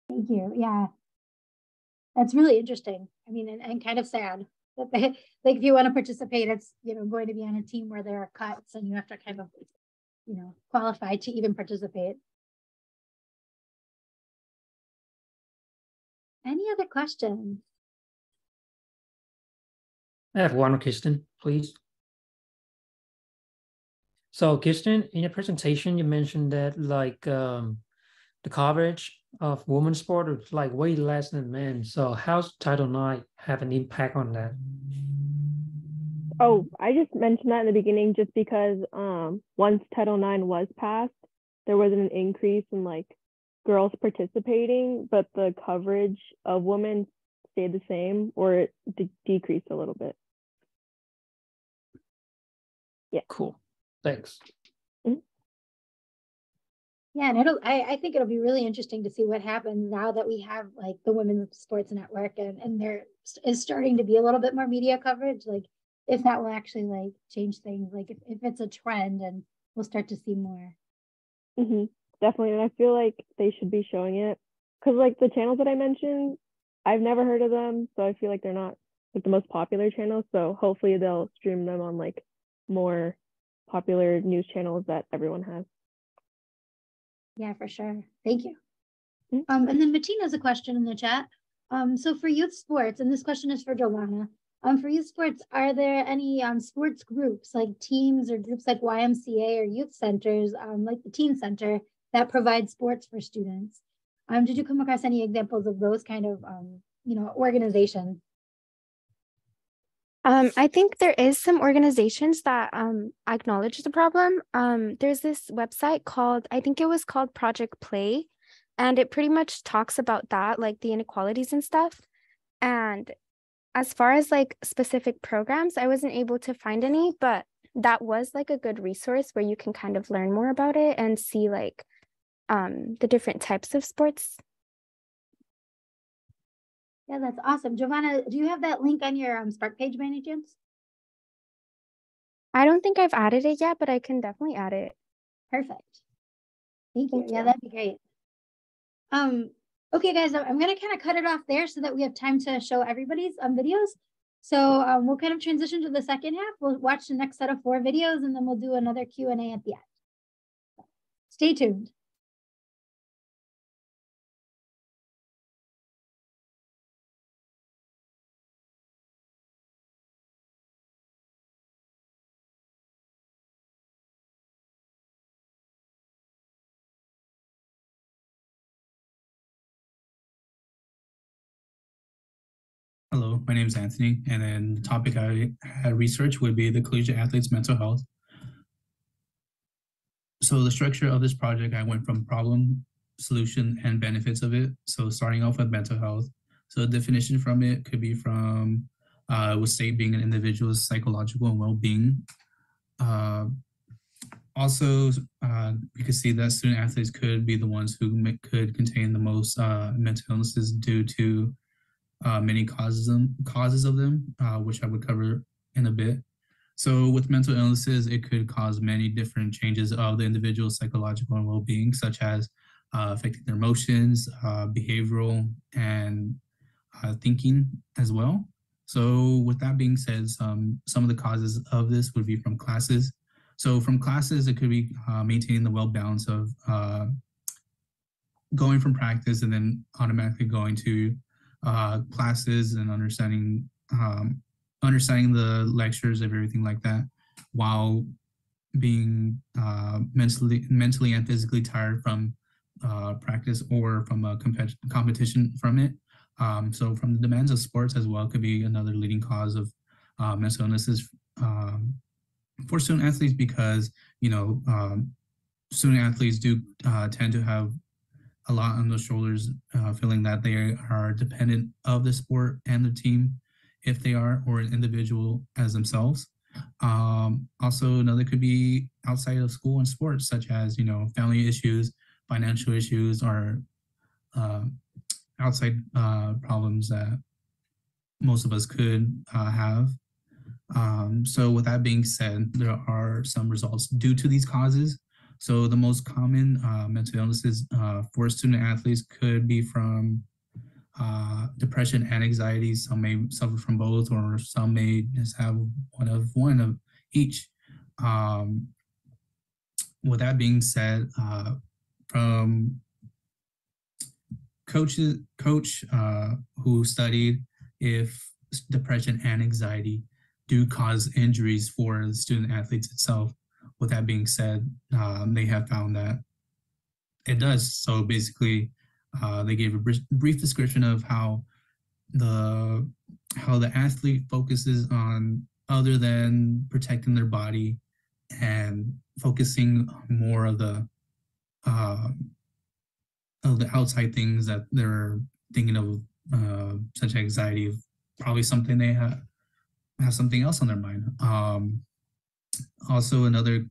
Thank you. Yeah. That's really interesting. I mean, and kind of sad that they, like, if you want to participate, it's, you know, going to be on a team where there are cuts and you have to kind of, you know, qualify to even participate. Any other questions? I have one, Kirsten, please. So Kirsten, in your presentation, you mentioned that like the coverage of women's sport is like way less than men. So how's Title IX have an impact on that? Oh, I just mentioned that in the beginning just because once Title IX was passed, there was an increase in like girls participating, but the coverage of women stayed the same or it decreased a little bit. Yeah. Cool. Thanks. Yeah, and I think it'll be really interesting to see what happens now that we have like the Women's Sports Network and there is starting to be a little bit more media coverage, like if that will actually like change things, like if it's a trend and we'll start to see more. Definitely, and I feel like they should be showing it because like the channels that I mentioned, I've never heard of them, so I feel like they're not like the most popular channels, so hopefully they'll stream them on like more popular news channels that everyone has. Yeah, for sure. Thank you. And then Bettina has a question in the chat. So for youth sports, and this question is for Joanna, for youth sports, are there any sports groups like teams or groups like YMCA or youth centers, like the Teen Center, that provide sports for students? Did you come across any examples of those kind of, you know, organizations? I think there is some organizations that acknowledge the problem. There's this website called, I think it was called Project Play, and it pretty much talks about that, like the inequalities and stuff. And as far as like specific programs, I wasn't able to find any, but that was like a good resource where you can kind of learn more about it and see like the different types of sports. Yeah, that's awesome. Giovanna, do you have that link on your Spark page by any chance? I don't think I've added it yet, but I can definitely add it. Perfect. Thank you. Yeah, that'd be great. Okay, guys, I'm going to kind of cut it off there so that we have time to show everybody's videos. So we'll kind of transition to the second half. We'll watch the next set of 4 videos, and then we'll do another Q&A at the end. Stay tuned. Hello, my name is Anthony, and then the topic I had researched would be the collegiate athlete's mental health. So the structure of this project, I went from problem, solution, and benefits of it. So starting off with mental health. So the definition from it could be from, would state being an individual's psychological and well-being. Also, you could see that student athletes could be the ones who could contain the most mental illnesses due to many causes of them, which I would cover in a bit. So with mental illnesses, it could cause many different changes of the individual's psychological and well-being, such as affecting their emotions, behavioral, and thinking as well. So with that being said, some of the causes of this would be from classes. So from classes, it could be maintaining the well balance of going from practice and then automatically going to classes and understanding the lectures of everything like that, while being mentally and physically tired from practice or from a competition from it. So from the demands of sports as well could be another leading cause of mental illnesses for student athletes, because student athletes do tend to have a lot on their shoulders, feeling that they are dependent of the sport and the team, if they are, or an individual as themselves. Also, another could be outside of school and sports, such as family issues, financial issues, or outside problems that most of us could have. So with that being said, there are some results due to these causes. So the most common mental illnesses for student athletes could be from depression and anxiety. Some may suffer from both, or some may just have one of each. With that being said, from coach who studied if depression and anxiety do cause injuries for the student athletes itself. With that being said, they have found that it does. So basically, they gave a brief description of how the athlete focuses on other than protecting their body and focusing more of the outside things that they're thinking of, such anxiety, probably something they have something else on their mind. Also, another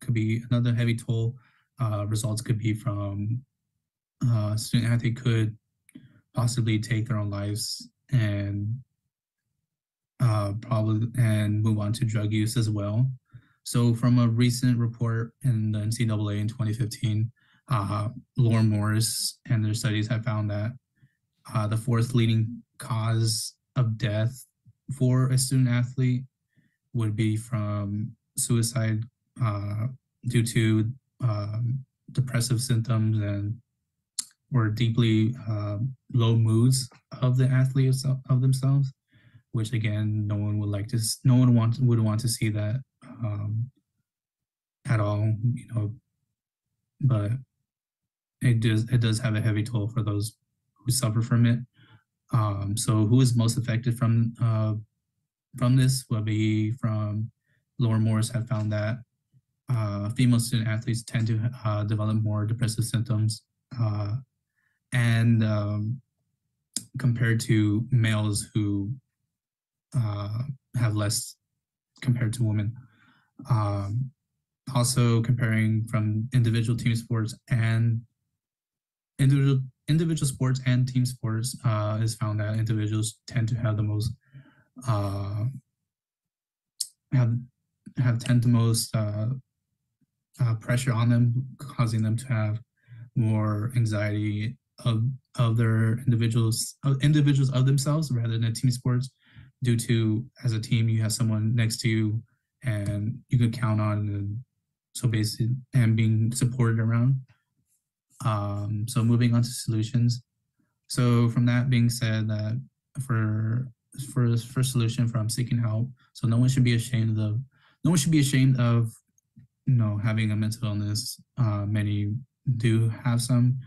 heavy toll results could be from student athlete could possibly take their own lives and move on to drug use as well. So from a recent report in the NCAA in 2015, Lauren Morris and their studies have found that the fourth leading cause of death for a student athlete would be from suicide due to depressive symptoms or deeply low moods of the athlete of themselves, which again, no one would want to see that at all, but it does have a heavy toll for those who suffer from it. So who is most affected from this will be from Lauren Morris have found that female student athletes tend to develop more depressive symptoms and compared to males who have less compared to women. Also comparing from individual team sports and individual sports and team sports is found that individuals tend to have the most pressure on them, causing them to have more anxiety of their individuals of themselves rather than team sports, due to as a team you have someone next to you and you could count on, and so basically and being supported around. So moving on to solutions. So from that being said, that for solution from seeking help, so no one should be ashamed of having a mental illness. Many do have some.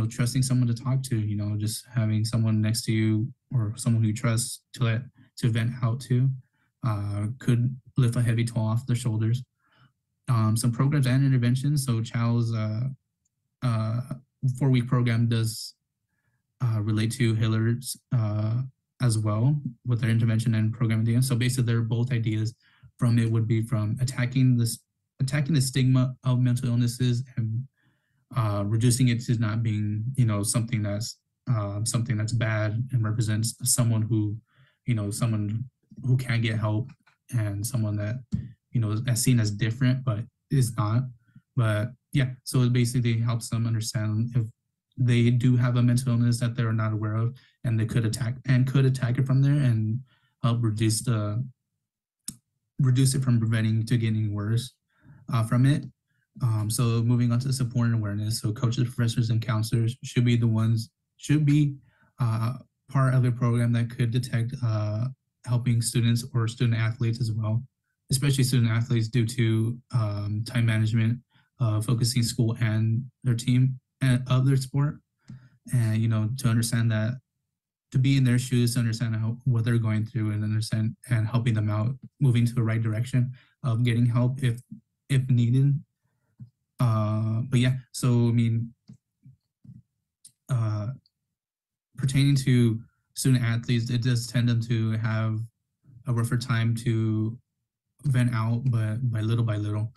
Trusting someone to talk to, just having someone next to you or someone who you trust to vent out to could lift a heavy toll off their shoulders. Some programs and interventions. So Chow's 4-week program does relate to Hillard's as well with their intervention and program idea. So basically, they're both ideas from it would be from attacking the stigma of mental illnesses and reducing it to not being, something that's bad and represents someone who can get help, and someone that, is seen as different, but is not. But yeah, so it basically helps them understand if they do have a mental illness that they're not aware of, and they could attack it from there and help reduce it from preventing to getting worse. from it. So moving on to support and awareness. So coaches, professors, and counselors should be part of a program that could detect helping students or student athletes as well, especially student athletes due to time management, focusing school and their team and of their sport. And, to understand that, to be in their shoes, to understand what they're going through and understand and helping them out, moving to the right direction of getting help if needed. But yeah, so pertaining to student athletes, it does tend them to have a rougher time to vent out, but by little,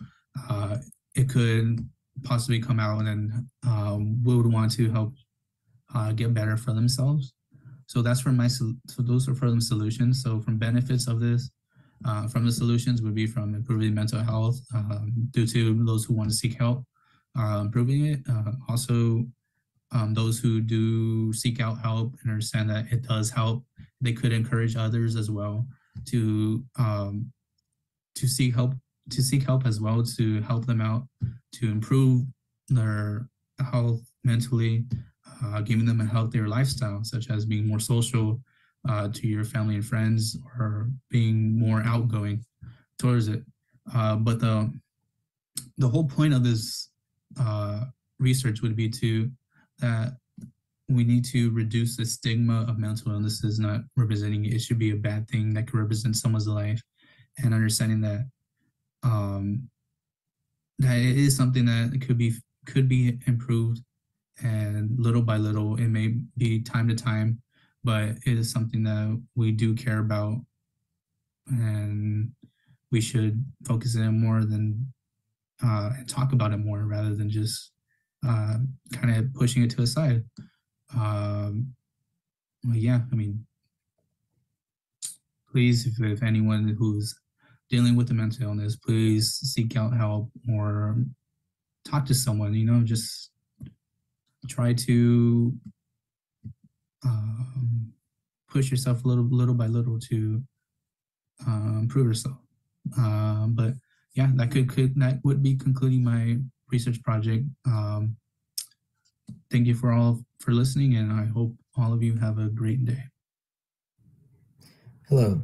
it could possibly come out, and then we would want to help get better for themselves. So that's for those are for them solutions. So from benefits of this, from the solutions would be from improving mental health due to those who want to seek help, improving it. Also, those who do seek out help and understand that it does help, they could encourage others as well to seek help as well, to help them out, to improve their health mentally, giving them a healthier lifestyle, such as being more social to your family and friends, or being more outgoing towards it. But the whole point of this research would be that we need to reduce the stigma of mental illnesses not representing it. It should be a bad thing that could represent someone's life, and understanding that that it is something that could be improved, and little by little, it may be time to time, but it is something that we do care about, and we should focus on more than and talk about it more rather than just kind of pushing it to the side. Well, yeah, please, if anyone who's dealing with a mental illness, please seek out help or talk to someone, just try to push yourself little by little to improve yourself. But yeah, that would be concluding my research project. Thank you for listening, and I hope all of you have a great day. Hello,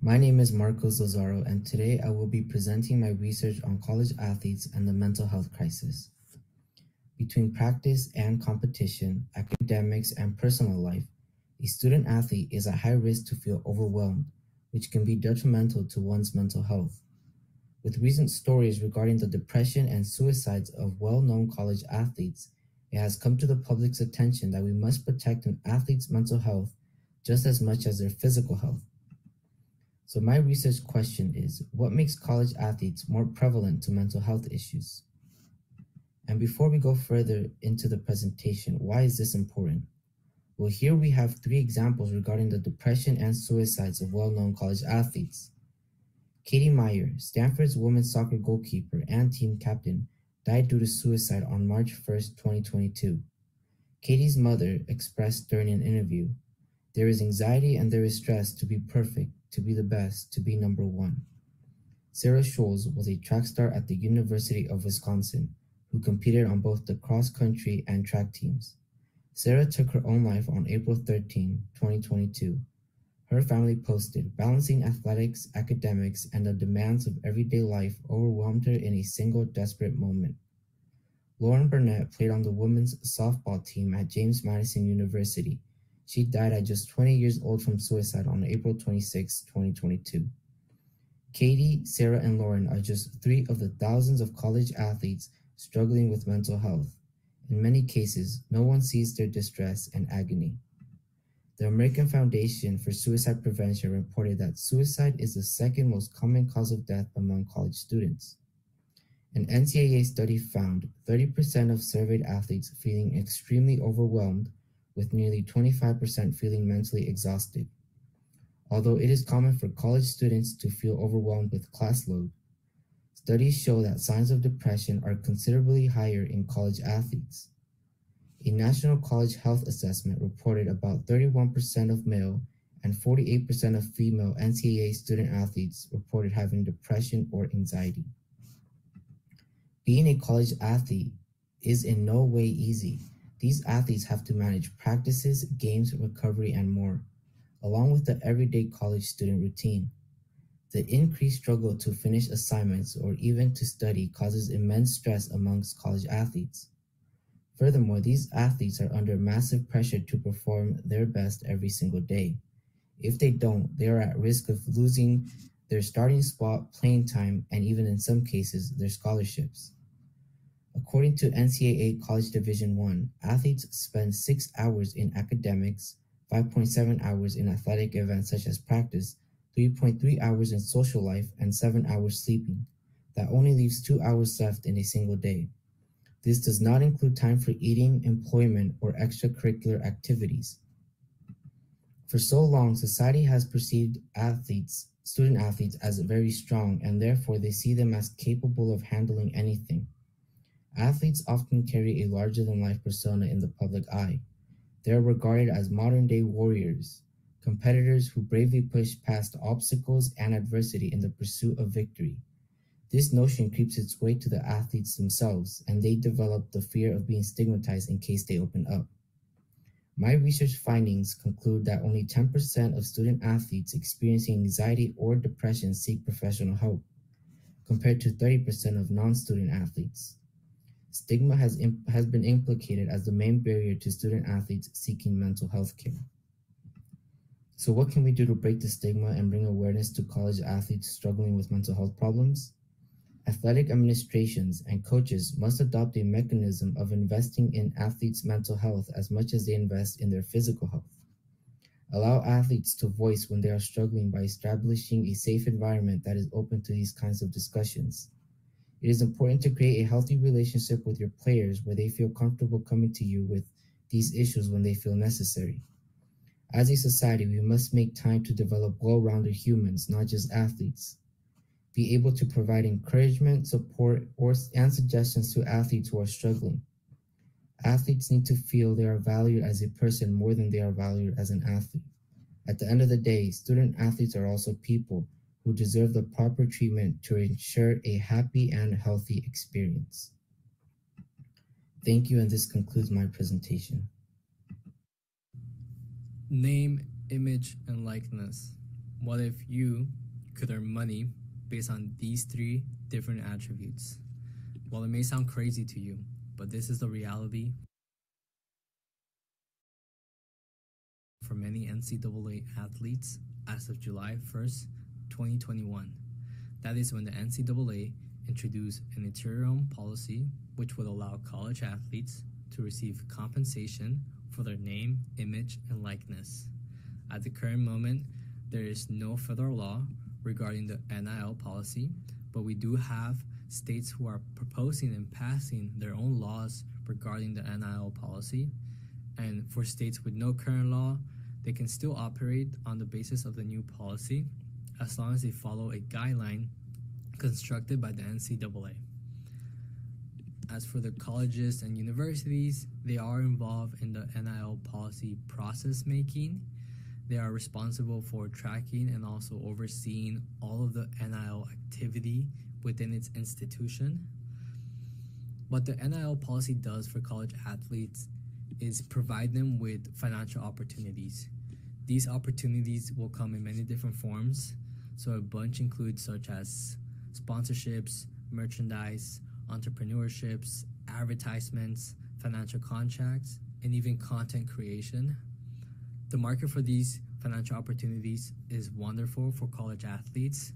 my name is Marcos Lazaro, and today I will be presenting my research on college athletes and the mental health crisis. Between practice and competition, academics, and personal life, a student athlete is at high risk to feel overwhelmed, which can be detrimental to one's mental health. With recent stories regarding the depression and suicides of well-known college athletes, it has come to the public's attention that we must protect an athlete's mental health just as much as their physical health. So my research question is, what makes college athletes more prevalent to mental health issues? And before we go further into the presentation, why is this important? Well, here we have 3 examples regarding the depression and suicides of well-known college athletes. Katie Meyer, Stanford's women's soccer goalkeeper and team captain, died due to suicide on March 1st, 2022. Katie's mother expressed during an interview, "There is anxiety and there is stress to be perfect, to be the best, to be number one." Sarah Scholes was a track star at the University of Wisconsin, who competed on both the cross-country and track teams. Sarah took her own life on April 13, 2022. Her family posted, "Balancing athletics, academics, and the demands of everyday life overwhelmed her in a single desperate moment." Lauren Burnett played on the women's softball team at James Madison University. She died at just 20 years old from suicide on April 26, 2022. Katie, Sarah, and Lauren are just 3 of the thousands of college athletes struggling with mental health. In many cases, no one sees their distress and agony. The American Foundation for Suicide Prevention reported that suicide is the 2nd most common cause of death among college students. An NCAA study found 30% of surveyed athletes feeling extremely overwhelmed, with nearly 25% feeling mentally exhausted. Although it is common for college students to feel overwhelmed with class load, studies show that signs of depression are considerably higher in college athletes. A national college health assessment reported about 31% of male and 48% of female NCAA student athletes reported having depression or anxiety. Being a college athlete is in no way easy. These athletes have to manage practices, games, recovery, and more, along with the everyday college student routine. The increased struggle to finish assignments or even to study causes immense stress amongst college athletes. Furthermore, these athletes are under massive pressure to perform their best every single day. If they don't, they are at risk of losing their starting spot, playing time, and even in some cases, their scholarships. According to NCAA College Division I, athletes spend 6 hours in academics, 5.7 hours in athletic events such as practice, 3.3 hours in social life, and 7 hours sleeping. That only leaves 2 hours left in a single day. This does not include time for eating, employment, or extracurricular activities. For so long, society has perceived student athletes as very strong, and therefore they see them as capable of handling anything. Athletes often carry a larger-than-life persona in the public eye. They are regarded as modern-day warriors, competitors who bravely push past obstacles and adversity in the pursuit of victory. This notion creeps its way to the athletes themselves, and they develop the fear of being stigmatized in case they open up. My research findings conclude that only 10% of student athletes experiencing anxiety or depression seek professional help, compared to 30% of non-student athletes. Stigma has been implicated as the main barrier to student athletes seeking mental health care. So what can we do to break the stigma and bring awareness to college athletes struggling with mental health problems? Athletic administrations and coaches must adopt a mechanism of investing in athletes' mental health as much as they invest in their physical health. Allow athletes to voice when they are struggling by establishing a safe environment that is open to these kinds of discussions. It is important to create a healthy relationship with your players where they feel comfortable coming to you with these issues when they feel necessary. As a society, we must make time to develop well-rounded humans, not just athletes. Be able to provide encouragement, support, and suggestions to athletes who are struggling. Athletes need to feel they are valued as a person more than they are valued as an athlete. At the end of the day, student athletes are also people who deserve the proper treatment to ensure a happy and healthy experience. Thank you, and this concludes my presentation. Name, image, and likeness. What if you could earn money based on these 3 different attributes? Well, it may sound crazy to you, but this is the reality for many NCAA athletes as of July 1st, 2021. That is when the NCAA introduced an interim policy which would allow college athletes to receive compensation for their name, image, and likeness. At the current moment, there is no federal law regarding the NIL policy, but we do have states who are proposing and passing their own laws regarding the NIL policy. And for states with no current law, they can still operate on the basis of the new policy as long as they follow a guideline constructed by the NCAA. As for the colleges and universities, they are involved in the NIL policy process making. They are responsible for tracking and also overseeing all of the NIL activity within its institution. What the NIL policy does for college athletes is provide them with financial opportunities. These opportunities will come in many different forms. So a bunch includes such as sponsorships, merchandise, entrepreneurships, advertisements, financial contracts, and even content creation. The market for these financial opportunities is wonderful for college athletes,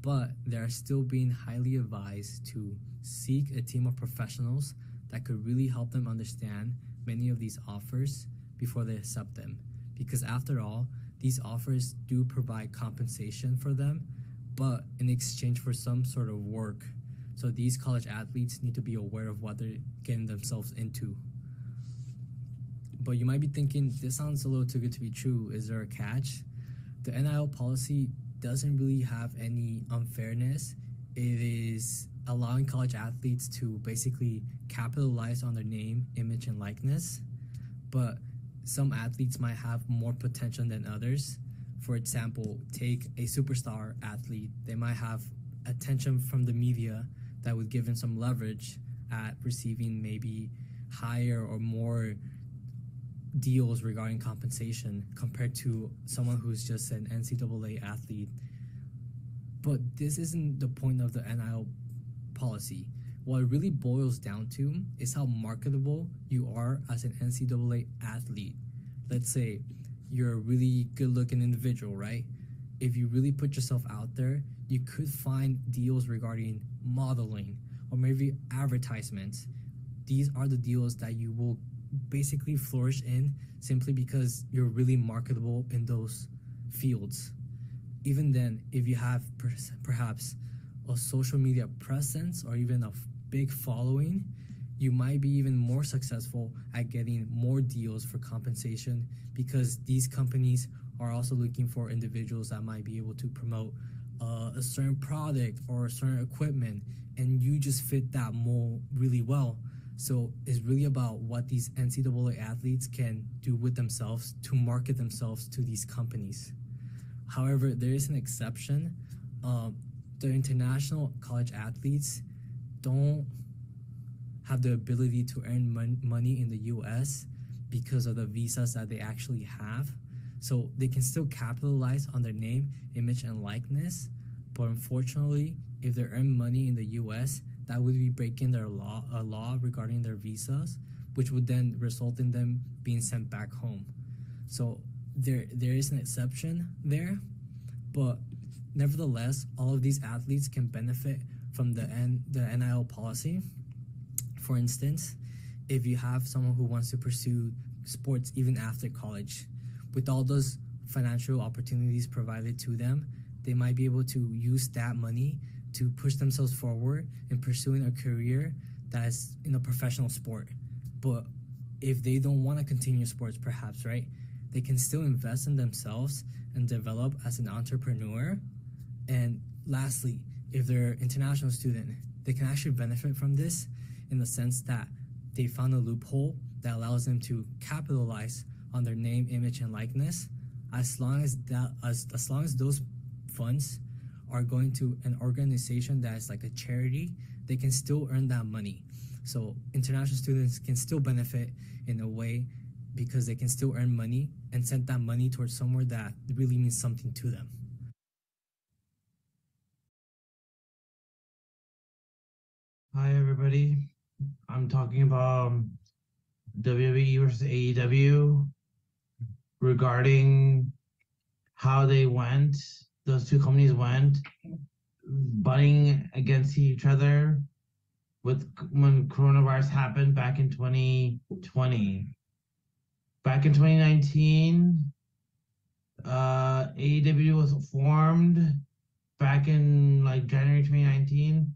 but they are still being highly advised to seek a team of professionals that could really help them understand many of these offers before they accept them. Because after all, these offers do provide compensation for them, but in exchange for some sort of work. So these college athletes need to be aware of what they're getting themselves into. But you might be thinking, this sounds a little too good to be true. Is there a catch? The NIL policy doesn't really have any unfairness. It is allowing college athletes to basically capitalize on their name, image, and likeness. But some athletes might have more potential than others. For example, take a superstar athlete. They might have attention from the media that would give him some leverage at receiving maybe higher or more deals regarding compensation compared to someone who's just an NCAA athlete. But this isn't the point of the NIL policy. What it really boils down to is how marketable you are as an NCAA athlete. Let's say you're a really good-looking individual, right? If you really put yourself out there, you could find deals regarding modeling or maybe advertisements. These are the deals that you will basically flourish in simply because you're really marketable in those fields. Even then, if you have perhaps a social media presence or even a big following, you might be even more successful at getting more deals for compensation because these companies are also looking for individuals that might be able to promote a certain product or a certain equipment, and you just fit that mold really well. So it's really about what these NCAA athletes can do with themselves to market themselves to these companies. However, there is an exception. The international college athletes don't have the ability to earn money in the US because of the visas that they actually have. So they can still capitalize on their name, image, and likeness. But unfortunately, if they earn money in the US, that would be breaking their law regarding their visas, which would then result in them being sent back home. So there is an exception there, but nevertheless, all of these athletes can benefit from the NIL policy. For instance, if you have someone who wants to pursue sports even after college, with all those financial opportunities provided to them, they might be able to use that money to push themselves forward in pursuing a career that is in a professional sport. But if they don't want to continue sports, perhaps, right, they can still invest in themselves and develop as an entrepreneur. And lastly, if they're an international student, they can actually benefit from this in the sense that they found a loophole that allows them to capitalize on their name, image, and likeness, as long as those funds are going to an organization that is like a charity, they can still earn that money. So international students can still benefit in a way because they can still earn money and send that money towards somewhere that really means something to them. Hi, everybody. I'm talking about WWE versus AEW regarding how those two companies went butting against each other when coronavirus happened back in 2020. Back in 2019, AEW was formed back in like January 2019,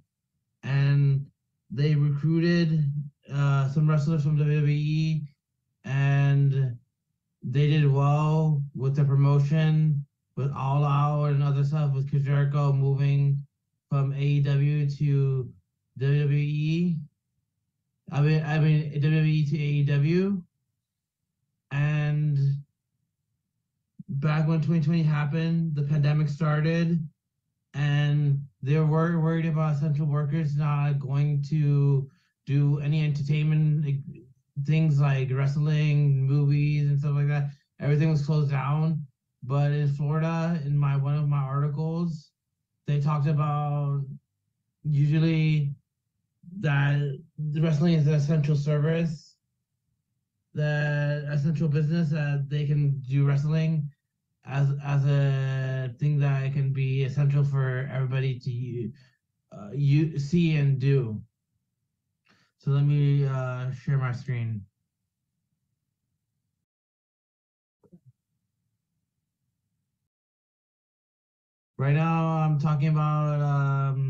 and they recruited some wrestlers from WWE, and they did well with the promotion, with All Out and other stuff, with Chris Jericho moving from AEW to WWE. I mean WWE to AEW. And back when 2020 happened, the pandemic started, and they were worried about essential workers not going to do any entertainment things like wrestling, movies, and stuff like that. Everything was closed down. But in Florida, in one of my articles, they talked about usually that the wrestling is an essential service, the essential business, that they can do wrestling as a thing that can be essential for everybody to see and do. So let me share my screen. Right now, I'm talking about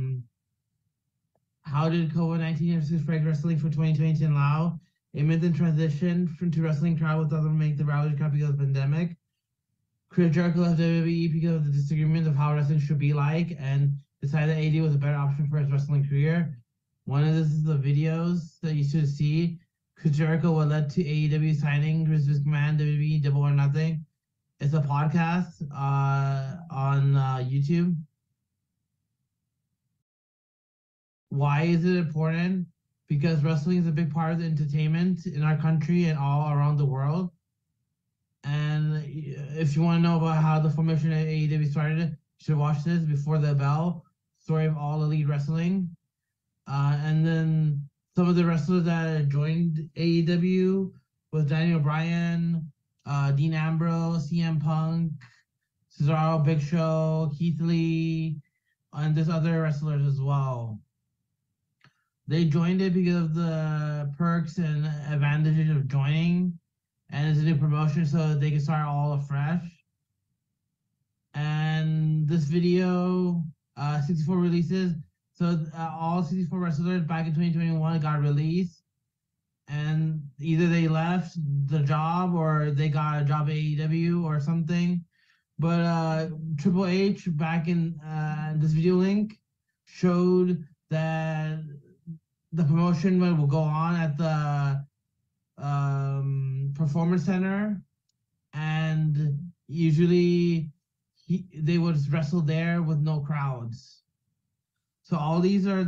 how did COVID-19 affect wrestling for 2020 in Laos? Amid the transition to wrestling travel without make the rally count because of the pandemic. Chris Jericho left WWE because of the disagreement of how wrestling should be like, and decided that AD was a better option for his wrestling career. One of this is the videos that you should see. Chris Jericho, what led to AEW signing Chris McMahon, WWE, Double or Nothing. It's a podcast on YouTube. Why is it important? Because wrestling is a big part of the entertainment in our country and all around the world. And if you want to know about how the formation of AEW started, you should watch this Before the Bell, story of all elite wrestling. And then some of the wrestlers that joined AEW was Daniel Bryan, Dean Ambrose, CM Punk, Cesaro, Big Show, Keith Lee, and there's other wrestlers as well. They joined it because of the perks and advantages of joining, and it's a new promotion so they can start all afresh. And this video, 64 releases. So all 64 wrestlers back in 2021 got released, and either they left the job or they got a job at AEW or something. But Triple H back in this video link showed that the promotion will go on at the Performance Center, and usually they would wrestle there with no crowds. So all these are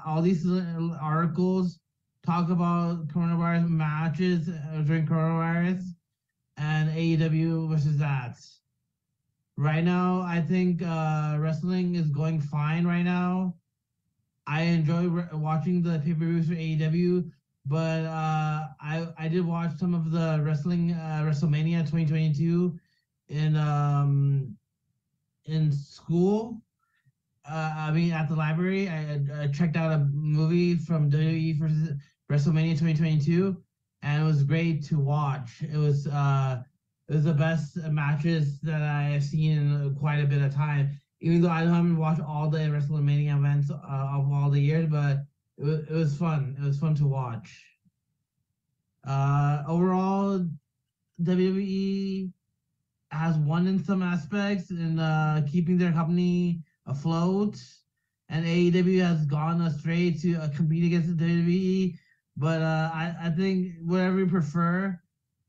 all these articles talk about coronavirus matches during coronavirus and AEW versus that. Right now, I think wrestling is going fine right now. I enjoy watching the pay-per-views for AEW, but I did watch some of the wrestling WrestleMania 2022 in school. I mean, at the library, I checked out a movie from WWE versus WrestleMania 2022, and it was great to watch. It was the best matches that I have seen in quite a bit of time. Even though I haven't watched all the WrestleMania events of all the years, but it was fun. It was fun to watch. Overall, WWE has won in some aspects in keeping their company afloat, and AEW has gone astray to compete against the WWE. But I think whatever you prefer,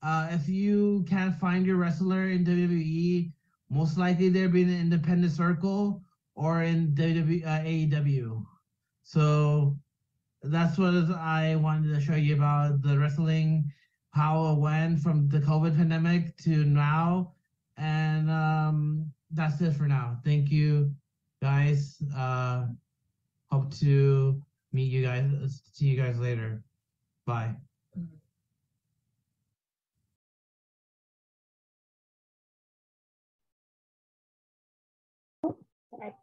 if you can't find your wrestler in WWE, most likely they'll be in an independent circle or in AEW. So that's what I wanted to show you about the wrestling, how it went from the COVID pandemic to now. And that's it for now. Thank you, guys. Hope to meet you guys, see you guys later. Bye. Sorry.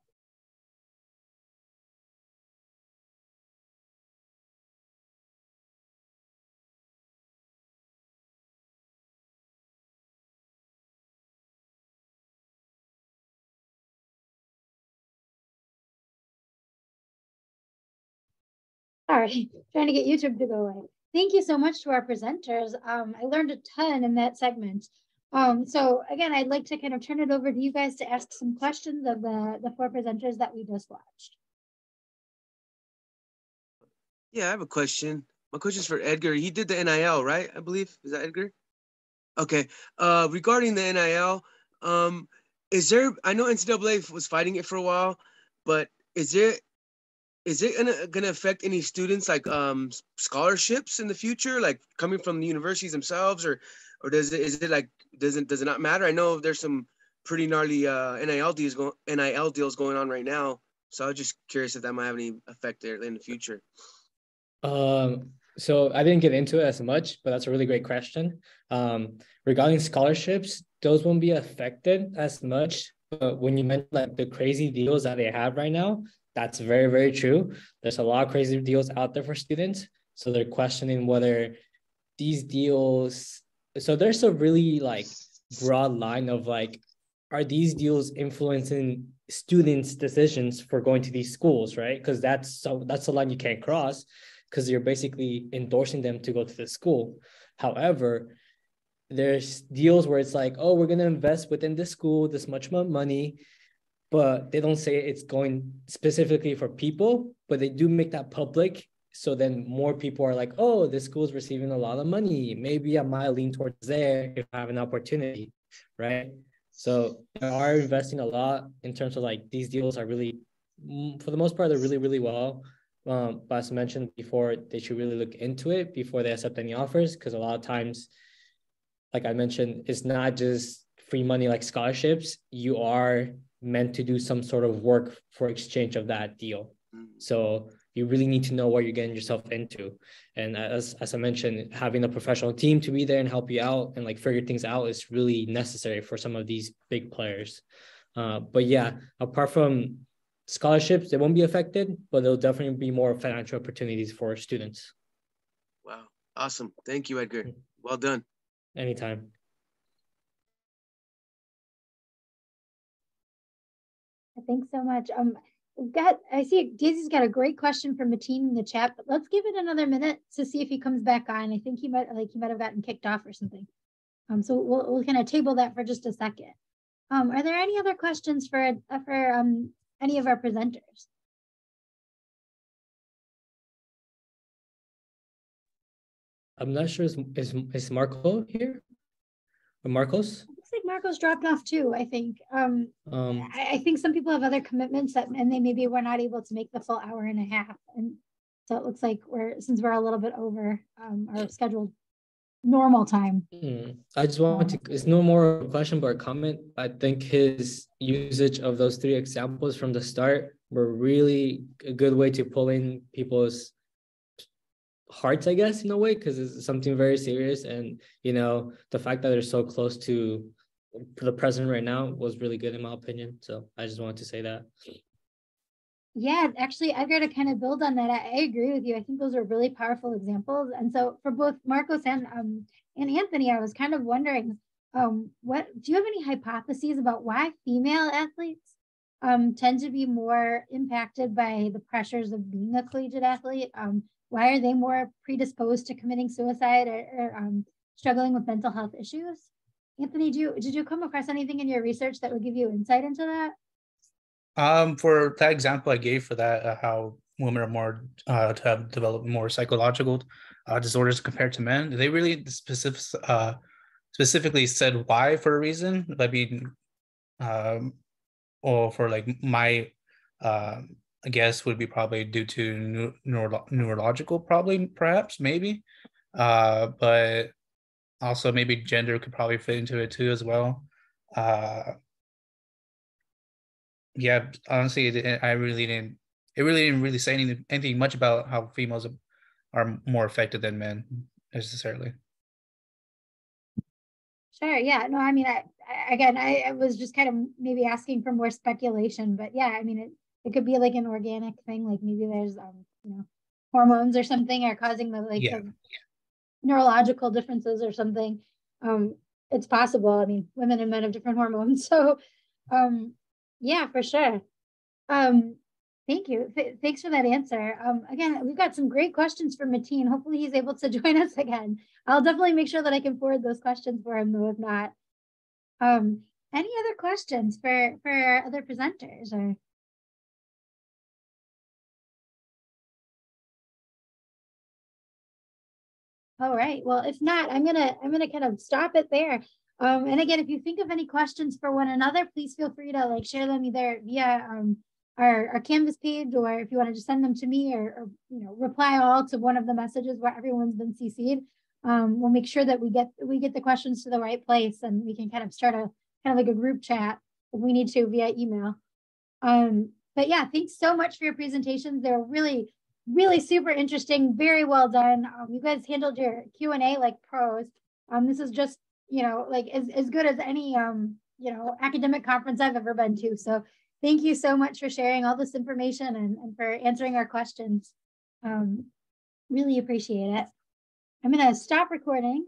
Sorry, trying to get YouTube to go away. Thank you so much to our presenters. I learned a ton in that segment. So again, I'd like to kind of turn it over to you guys to ask some questions of the four presenters that we just watched. Yeah, I have a question. My question is for Edgar. He did the NIL, right? I believe. Is that Edgar? Okay. Regarding the NIL, is there? I know NCAA was fighting it for a while, but is it gonna affect any students like scholarships in the future, like coming from the universities themselves, or does it not matter? I know there's some pretty gnarly NIL deals going on right now, so I was just curious if that might have any effect there in the future. So I didn't get into it as much, but that's a really great question. Regarding scholarships, those won't be affected as much. But when you mentioned like the crazy deals that they have right now, that's very, very true. There's a lot of crazy deals out there for students. So they're questioning whether these deals, so there's a really like broad line of like, are these deals influencing students' decisions for going to these schools, right? Because that's the line you can't cross, because you're basically endorsing them to go to the school. However, there's deals where it's like, oh, we're going to invest within this school this much money, but they don't say it's going specifically for people, but they do make that public. So then more people are like, oh, this school is receiving a lot of money. Maybe I might lean towards there if I have an opportunity, right? So they are investing a lot in terms of like these deals are really for the most part, they're really, really well. But as I mentioned before, they should really look into it before they accept any offers, because a lot of times, like I mentioned, it's not just free money like scholarships. You are meant to do some sort of work for exchange of that deal. So you really need to know what you're getting yourself into. And as I mentioned, having a professional team to be there and help you out and like figure things out is really necessary for some of these big players. But yeah, apart from scholarships, they won't be affected, but there'll definitely be more financial opportunities for students. Wow. Awesome. Thank you, Edgar. Well done. Anytime. Thanks so much. I see Daisy's got a great question from Mateen in the chat, but let's give it another minute to see if he comes back on. I think he might have gotten kicked off or something. So we'll kind of table that for just a second. Are there any other questions for any of our presenters? I'm not sure, is Marco here? Or Marcos? Looks like Marco's dropped off too, I think. I think some people have other commitments and they maybe were not able to make the full hour and a half. And so it looks like since we're a little bit over our scheduled normal time. I just want to, it's no more a question but a comment. I think his usage of those 3 examples from the start were really a good way to pull in people's hearts, I guess, in a way, because it's something very serious. And, you know, the fact that they're so close to the present right now was really good in my opinion. So I just wanted to say that. Yeah, actually, I've got to kind of build on that. I agree with you. I think those are really powerful examples. And so for both Marcos and Anthony, I was kind of wondering, what do you have any hypotheses about why female athletes tend to be more impacted by the pressures of being a collegiate athlete? Why are they more predisposed to committing suicide or struggling with mental health issues? Anthony, did you come across anything in your research that would give you insight into that? For that example I gave for that, how women are more to have developed more psychological disorders compared to men, they really specifically said why for a reason. I mean, or for like my I guess would be probably due to neurological problem, perhaps, maybe, but also maybe gender could probably fit into it too as well. Yeah, honestly, it really didn't really say anything much about how females are more affected than men necessarily. Sure. Yeah. No, I mean, I was just kind of maybe asking for more speculation, but yeah, I mean, it could be like an organic thing, like maybe there's hormones or something are causing the neurological differences or something. It's possible. I mean, women and men have different hormones, so yeah, for sure. Thank you. Thanks for that answer. Again, we've got some great questions from Mateen. Hopefully he's able to join us again. I'll definitely make sure that I can forward those questions for him, though, if not. Any other questions for our other presenters? Or all right. Well, if not, I'm gonna kind of stop it there. And again, if you think of any questions for one another, please feel free to share them either via our Canvas page, or if you want to just send them to me, or reply all to one of the messages where everyone's been CC'd. We'll make sure that we get the questions to the right place, and we can kind of start a kind of like a group chat if we need to via email. But yeah, thanks so much for your presentations. They're really super interesting. Very well done. You guys handled your Q&A like pros. This is just like as good as any academic conference I've ever been to. So thank you so much for sharing all this information and for answering our questions. Really appreciate it. I'm going to stop recording.